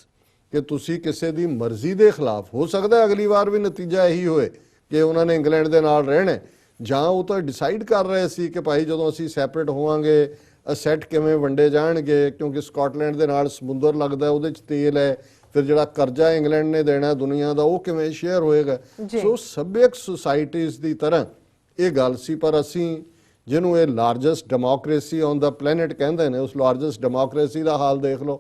ਕਿ ਤੁਸੀਂ ਕਿਸੇ ਦੀ ਮਰਜ਼ੀ ਦੇ ਖਿਲਾਫ, ਹੋ ਸਕਦਾ ਅਗਲੀ ਵਾਰ ਵੀ ਨਤੀਜਾ ਇਹੀ ਹੋਏ ਕਿ ਉਹਨਾਂ ਨੇ ਇੰਗਲੈਂਡ ਦੇ ਨਾਲ ਰਹਿਣਾ, ਜਾਂ ਉਹ ਤਾਂ ਡਿਸਾਈਡ ਕਰ ਰਹੇ ਸੀ ਕਿ ਭਾਈ ਜਦੋਂ ਅਸੀਂ ਸੈਪਰੇਟ ਹੋਵਾਂਗੇ ਅਸੈਟ ਕਿਵੇਂ ਵੰਡੇ ਜਾਣਗੇ, ਕਿਉਂਕਿ ਸਕਾਟਲੈਂਡ ਦੇ ਨਾਲ ਸਮੁੰਦਰ ਲੱਗਦਾ, ਉਹਦੇ 'ਚ ਤੇਲ ਹੈ, ਫਿਰ ਜਿਹੜਾ ਕਰਜ਼ਾ ਇੰਗਲੈਂਡ ਨੇ ਦੇਣਾ ਦੁਨੀਆ ਦਾ ਉਹ ਕਿਵੇਂ ਸ਼ੇਅਰ ਹੋਏਗਾ। ਸੋ ਸਭਿਅਕ ਸੁਸਾਇਟੀਜ਼ ਦੀ ਤਰ੍ਹਾਂ ਇਹ ਗੱਲ ਸੀ। ਪਰ ਅਸੀਂ ਜਿਹਨੂੰ ਇਹ largest democracy on the planet ਕਹਿੰਦੇ ਨੇ, ਉਸ ਲਾਰਜੈਸਟ ਡੈਮੋਕ੍ਰੇਸੀ ਦਾ ਹਾਲ ਦੇਖ ਲਓ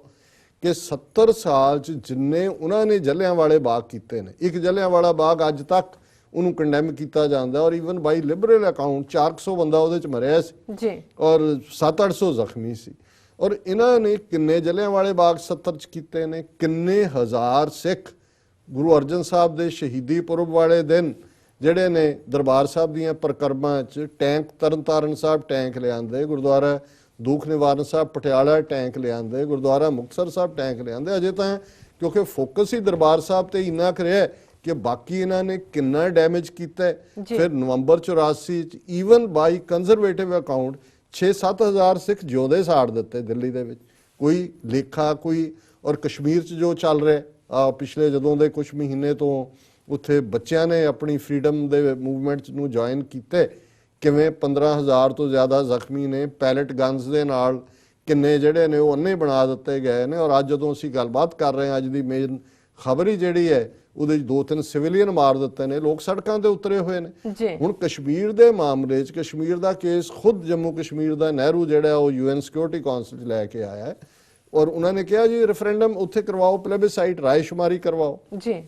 ਕਿ 70 ਸਾਲ 'ਚ ਜਿੰਨੇ ਉਹਨਾਂ ਨੇ ਜਲਿਆਂਵਾਲੇ ਬਾਗ ਕੀਤੇ ਨੇ, ਇੱਕ ਜਲਿਆਂਵਾਲਾ ਬਾਗ ਅੱਜ ਤੱਕ ਉਹਨੂੰ ਕੰਡੈਮ ਕੀਤਾ ਜਾਂਦਾ, ਔਰ ਈਵਨ ਬਾਈ ਲਿਬਰਲ ਅਕਾਊਂਟ 400 ਬੰਦਾ ਉਹਦੇ 'ਚ ਮਰਿਆ ਸੀ ਜੀ, ਔਰ 700-800 ਜ਼ਖਮੀ ਸੀ। ਔਰ ਇਹਨਾਂ ਨੇ ਕਿੰਨੇ ਜਲਿਆਂਵਾਲੇ ਬਾਗ 70 'ਚ ਕੀਤੇ ਨੇ, ਕਿੰਨੇ ਹਜ਼ਾਰ ਸਿੱਖ ਗੁਰੂ ਅਰਜਨ ਸਾਹਿਬ ਦੇ ਸ਼ਹੀਦੀ ਪੁਰਬ ਵਾਲੇ ਦਿਨ ਜਿਹੜੇ ਨੇ ਦਰਬਾਰ ਸਾਹਿਬ ਦੀਆਂ ਪਰਿਕਰਮਾ 'ਚ ਟੈਂਕ ਤਰਨਤਾਰਨ ਸਾਹਿਬ ਟੈਂਕ ਲਿਆਂਦੇ, ਗੁਰਦੁਆਰਾ ਦੁੱਖ ਨਿਵਾਰਨ ਸਾਹਿਬ ਪਟਿਆਲਾ ਟੈਂਕ ਲਿਆਂਦੇ, ਗੁਰਦੁਆਰਾ ਮੁਕਤਸਰ ਸਾਹਿਬ ਟੈਂਕ ਲਿਆਂਦੇ। ਅਜੇ ਤਾਂ ਕਿਉਂਕਿ ਫੋਕਸ ਹੀ ਦਰਬਾਰ ਸਾਹਿਬ ਤੇ ਇੰਨਾ ਕਰਿਆ ਕਿ ਬਾਕੀ ਇਹਨਾਂ ਨੇ ਕਿੰਨਾ ਡੈਮੇਜ ਕੀਤਾ। ਫਿਰ ਨਵੰਬਰ 84 'ਚ ਈਵਨ ਬਾਈ ਕੰਜ਼ਰਵੇਟਿਵ ਅਕਾਊਂਟ 6-7 ਹਜ਼ਾਰ ਸਿੱਖ ਜਿਉਂਦੇ ਸਾੜ ਦਿੱਤੇ ਦਿੱਲੀ ਦੇ ਵਿੱਚ, ਕੋਈ ਲੇਖਾ ਕੋਈ। ਔਰ ਕਸ਼ਮੀਰ 'ਚ ਜੋ ਚੱਲ ਰਿਹਾ ਪਿਛਲੇ ਜਦੋਂ ਦੇ ਕੁਝ ਮਹੀਨੇ ਤੋਂ, ਉੱਥੇ ਬੱਚਿਆਂ ਨੇ ਆਪਣੀ ਫਰੀडम ਦੇ ਮੂਵਮੈਂਟ ਨੂੰ ਜੁਆਇਨ ਕੀਤੇ, ਕਿਵੇਂ 15,000 ਤੋਂ ਜ਼ਿਆਦਾ ਜ਼ਖਮੀ ਨੇ ਪੈਲਟ ਗਨਸ ਦੇ ਨਾਲ, ਕਿੰਨੇ ਜਿਹੜੇ ਨੇ ਉਹ ਅੰਨੇ ਬਣਾ ਦਿੱਤੇ ਗਏ ਨੇ। ਔਰ ਅੱਜ ਜਦੋਂ ਅਸੀਂ ਗੱਲਬਾਤ ਕਰ ਰਹੇ ਹਾਂ, ਅੱਜ ਦੀ ਮੇਨ ਖਬਰ ਹੀ ਜਿਹੜੀ ਹੈ ਉਹਦੇ 'ਚ 2-3 ਸਿਵਲੀਅਨ ਮਾਰ ਦਿੱਤੇ ਨੇ, ਲੋਕ ਸੜਕਾਂ ਤੇ ਉਤਰੇ ਹੋਏ ਨੇ। ਜੀ ਹੁਣ ਕਸ਼ਮੀਰ ਦੇ ਮਾਮਲੇ 'ਚ ਕਸ਼ਮੀਰ ਦਾ ਕੇਸ ਖੁਦ ਜੰਮੂ ਕਸ਼ਮੀਰ ਦਾ ਨਹਿਰੂ ਜਿਹੜਾ ਉਹ UN ਸਿਕਿਉਰਿਟੀ ਕਾਉਂਸਲ 'ਚ ਲੈ ਕੇ ਆਇਆ ਹੈ ਔਰ ਉਹਨਾਂ ਨੇ ਕਿਹਾ ਜੀ ਰੈਫਰੈਂਡਮ ਉੱਥੇ ਕਰਵਾਓ, ਪਲੇਬਿਸਾਈਟ ਰਾਏਸ਼ੁਮਾਰੀ ਕਰਵਾਓ। ਜੀ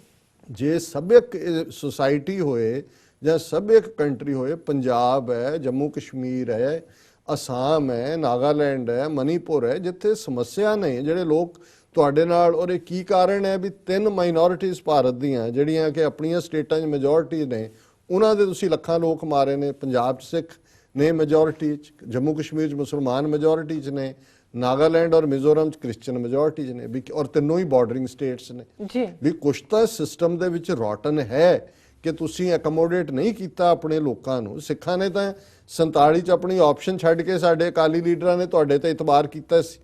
ਜੇ ਸਭਿਅਕ ਸੁਸਾਇਟੀ ਹੋਏ ਜਾਂ ਸਭਿਅਕ ਕੰਟਰੀ ਹੋਏ, ਪੰਜਾਬ ਹੈ, ਜੰਮੂ ਕਸ਼ਮੀਰ ਹੈ, ਅਸਾਮ ਹੈ, ਨਾਗਾਲੈਂਡ ਹੈ, ਮਨੀਪੁਰ ਹੈ, ਜਿੱਥੇ ਸਮੱਸਿਆ ਨੇ, ਜਿਹੜੇ ਲੋਕ ਤੁਹਾਡੇ ਨਾਲ, ਔਰ ਇਹ ਕੀ ਕਾਰਨ ਹੈ ਵੀ 3 ਮਾਈਨੋਰਿਟੀਜ਼ ਭਾਰਤ ਦੀਆਂ ਜਿਹੜੀਆਂ ਕਿ ਆਪਣੀਆਂ ਸਟੇਟਾਂ 'ਚ ਮੈਜੋਰਿਟੀ ਨੇ, ਉਹਨਾਂ ਦੇ ਤੁਸੀਂ ਲੱਖਾਂ ਲੋਕ ਮਾਰੇ ਨੇ। ਪੰਜਾਬ 'ਚ ਸਿੱਖ ਨੇ ਮੈਜੋਰਿਟੀ 'ਚ, ਜੰਮੂ ਕਸ਼ਮੀਰ 'ਚ ਮੁਸਲਮਾਨ ਮੈਜੋਰਿਟੀ 'ਚ ਨੇ, ਨਾਗਾਲੈਂਡ ਔਰ ਮਿਜ਼ੋਰਮ 'ਚ ਕ੍ਰਿਸਚਨ ਮੈਜੋਰਿਟੀ 'ਚ ਨੇ ਵੀ, ਔਰ ਤਿੰਨੋਂ ਹੀ ਬਾਰਡਰਿੰਗ ਸਟੇਟਸ ਨੇ ਜੀ ਵੀ। ਕੁਛ ਤਾਂ ਸਿਸਟਮ ਦੇ ਵਿੱਚ ਰੋਟਨ ਹੈ ਕਿ ਤੁਸੀਂ ਅਕਮੋਡੇਟ ਨਹੀਂ ਕੀਤਾ ਆਪਣੇ ਲੋਕਾਂ ਨੂੰ। ਸਿੱਖਾਂ ਨੇ ਤਾਂ 47 'ਚ ਆਪਣੀ ਆਪਸ਼ਨ ਛੱਡ ਕੇ ਸਾਡੇ ਅਕਾਲੀ ਲੀਡਰਾਂ ਨੇ ਤੁਹਾਡੇ ਤੇ ਇਤਬਾਰ ਕੀਤਾ ਸੀ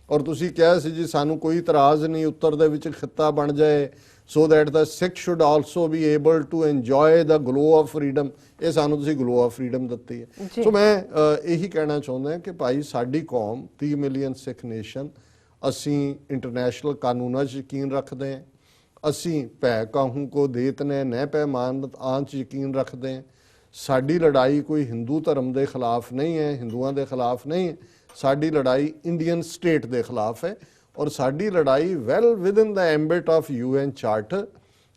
ਔਰ ਤੁਸੀਂ ਕਿਹਾ ਸੀ ਜੀ ਸਾਨੂੰ ਕੋਈ ਇਤਰਾਜ਼ ਨਹੀਂ, ਉੱਤਰ ਦੇ ਵਿੱਚ ਖਿੱਤਾ ਬਣ ਜਾਏ so that the Sikh should also be able to enjoy the glow of freedom. ਇਹ ਸਾਨੂੰ ਤੁਸੀਂ ਗਲੋ ਆਫ ਫਰੀडम ਦਿੱਤੀ ਹੈ। ਸੋ ਮੈਂ ਇਹੀ ਕਹਿਣਾ ਚਾਹੁੰਦਾ ਕਿ ਭਾਈ ਸਾਡੀ ਕੌਮ 30 ਮਿਲੀਅਨ ਸਿੱਖ ਨੇਸ਼ਨ, ਅਸੀਂ ਇੰਟਰਨੈਸ਼ਨਲ ਕਾਨੂੰਨਾਂ 'ਚ ਯਕੀਨ ਰੱਖਦੇ ਹਾਂ, ਅਸੀਂ ਭੈ ਕਾਹੂ ਕੋ ਦੇਤ ਨੇ ਨਹਿ ਪੈਮਾਨਤ ਆਂ 'ਚ ਯਕੀਨ ਰੱਖਦੇ ਹਾਂ। ਸਾਡੀ ਲੜਾਈ ਕੋਈ ਹਿੰਦੂ ਧਰਮ ਦੇ ਖਿਲਾਫ ਨਹੀਂ ਹੈ, ਹਿੰਦੂਆਂ ਦੇ ਖਿਲਾਫ ਨਹੀਂ ਹੈ, ਸਾਡੀ ਲੜਾਈ ਇੰਡੀਅਨ ਸਟੇਟ ਦੇ ਖਿਲਾਫ ਹੈ ਔਰ ਸਾਡੀ ਲੜਾਈ well within the ambit of UN charter,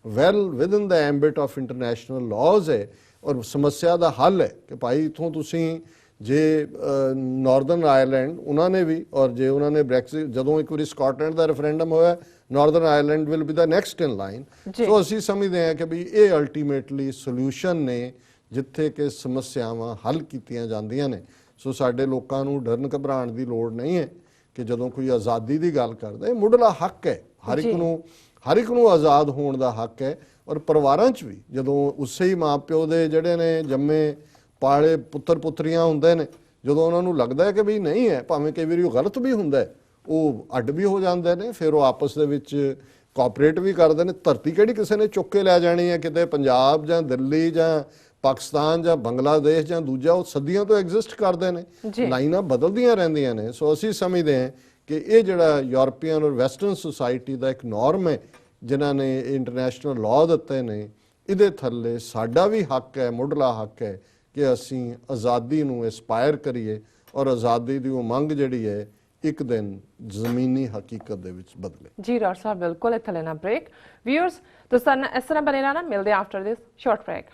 well within the ambit of international laws ਹੈ ਔਰ ਸਮੱਸਿਆ ਦਾ ਹੱਲ ਹੈ ਕਿ ਭਾਈ ਇਥੋਂ ਤੁਸੀਂ ਜੇ ਨਾਰਦਰਨ ਆਇਰਲੈਂਡ ਉਹਨਾਂ ਨੇ ਵੀ, ਔਰ ਜੇ ਉਹਨਾਂ ਨੇ ਬ੍ਰੈਕਸਿਟ, ਜਦੋਂ ਇੱਕ ਵਾਰੀ ਸਕਾਟਲੈਂਡ ਦਾ ਰੈਫਰੈਂਡਮ ਹੋਇਆ, Northern Ireland will be the next in line. So ਅਸੀਂ ਸਮਝਦੇ ਹਾਂ ਕਿ ਵੀ ਇਹ ਅਲਟੀਮੇਟਲੀ ਸੋਲੂਸ਼ਨ ਨੇ ਜਿੱਥੇ ਕਿ ਸਮੱਸਿਆਵਾਂ ਹੱਲ ਕੀਤੀਆਂ ਜਾਂਦੀਆਂ ਨੇ। ਸੋ ਸਾਡੇ ਲੋਕਾਂ ਨੂੰ ਡਰਨ ਘਬਰਾਉਣ ਦੀ ਲੋੜ ਨਹੀਂ ਹੈ ਕਿ ਜਦੋਂ ਕੋਈ ਆਜ਼ਾਦੀ ਦੀ ਗੱਲ ਕਰਦਾ, ਇਹ ਮੁੱਢਲਾ ਹੱਕ ਹੈ ਹਰ ਇੱਕ ਨੂੰ ਆਜ਼ਾਦ ਹੋਣ ਦਾ ਹੱਕ ਹੈ। ਔਰ ਪਰਿਵਾਰਾਂ 'ਚ ਵੀ ਜਦੋਂ ਉਸੇ ਹੀ ਮਾਂ ਪਿਓ ਦੇ ਜਿਹੜੇ ਨੇ ਜੰਮੇ ਪਾਲੇ ਪੁੱਤਰ ਪੁੱਤਰੀਆਂ ਹੁੰਦੇ ਨੇ, ਜਦੋਂ ਉਹਨਾਂ ਨੂੰ ਲੱਗਦਾ ਹੈ ਕਿ ਵੀ ਨਹੀਂ ਹੈ, ਭਾਵੇਂ ਕਈ ਵਾਰੀ ਉਹ ਗਲਤ ਵੀ ਹੁੰਦਾ, ਉਹ ਅੱਡ ਵੀ ਹੋ ਜਾਂਦੇ ਨੇ, ਫਿਰ ਉਹ ਆਪਸ ਦੇ ਵਿੱਚ ਕੋਆਪਰੇਟ ਵੀ ਕਰਦੇ ਨੇ। ਧਰਤੀ ਕਿਹੜੀ ਕਿਸੇ ਨੇ ਚੁੱਕ ਕੇ ਲੈ ਜਾਣੀ ਹੈ, ਕਿਤੇ ਪੰਜਾਬ ਜਾਂ ਦਿੱਲੀ ਜਾਂ ਪਾਕਿਸਤਾਨ ਜਾਂ ਬੰਗਲਾਦੇਸ਼ ਜਾਂ ਦੂਜਾ, ਉਹ ਸਦੀਆਂ ਤੋਂ ਐਗਜ਼ਿਸਟ ਕਰਦੇ ਨੇ, ਲਾਈਨਾਂ ਬਦਲਦੀਆਂ ਰਹਿੰਦੀਆਂ ਨੇ। ਸੋ ਅਸੀਂ ਸਮਝਦੇ ਹਾਂ ਕਿ ਇਹ ਜਿਹੜਾ ਯੂਰਪੀਅਨ ਔਰ ਵੈਸਟਰਨ ਸੁਸਾਇਟੀ ਦਾ ਇੱਕ ਨੋਰਮ ਹੈ ਜਿਨ੍ਹਾਂ ਨੇ ਇੰਟਰਨੈਸ਼ਨਲ ਲਾਅ ਦਿੱਤੇ ਨੇ, ਇਹਦੇ ਥੱਲੇ ਸਾਡਾ ਵੀ ਹੱਕ ਹੈ, ਮੁੱਢਲਾ ਹੱਕ ਹੈ ਕਿ ਅਸੀਂ ਆਜ਼ਾਦੀ ਨੂੰ ਐਸਪਾਇਰ ਕਰੀਏ ਔਰ ਆਜ਼ਾਦੀ ਦੀ ਉਹ ਮੰਗ ਜਿਹੜੀ ਹੈ ਇੱਕ ਦਿਨ ਜ਼ਮੀਨੀ ਹਕੀਕਤ ਦੇ ਵਿੱਚ ਬਦਲੇ। ਜੀ ਡਾਕਟਰ ਸਾਹਿਬ, ਬਿਲਕੁਲ। ਇੱਥੇ ਲੈਣਾ ਬ੍ਰੇਕ। ਵਿਊਅਰਸ ਤੁਸੀਂ ਇਸ ਤਰ੍ਹਾਂ ਬਣੇ ਰਹਿਣਾ, ਮਿਲਦੇ ਆਫਟਰ ਦਿਸ ਸ਼ਾਰਟ ਬ੍ਰੇਕ।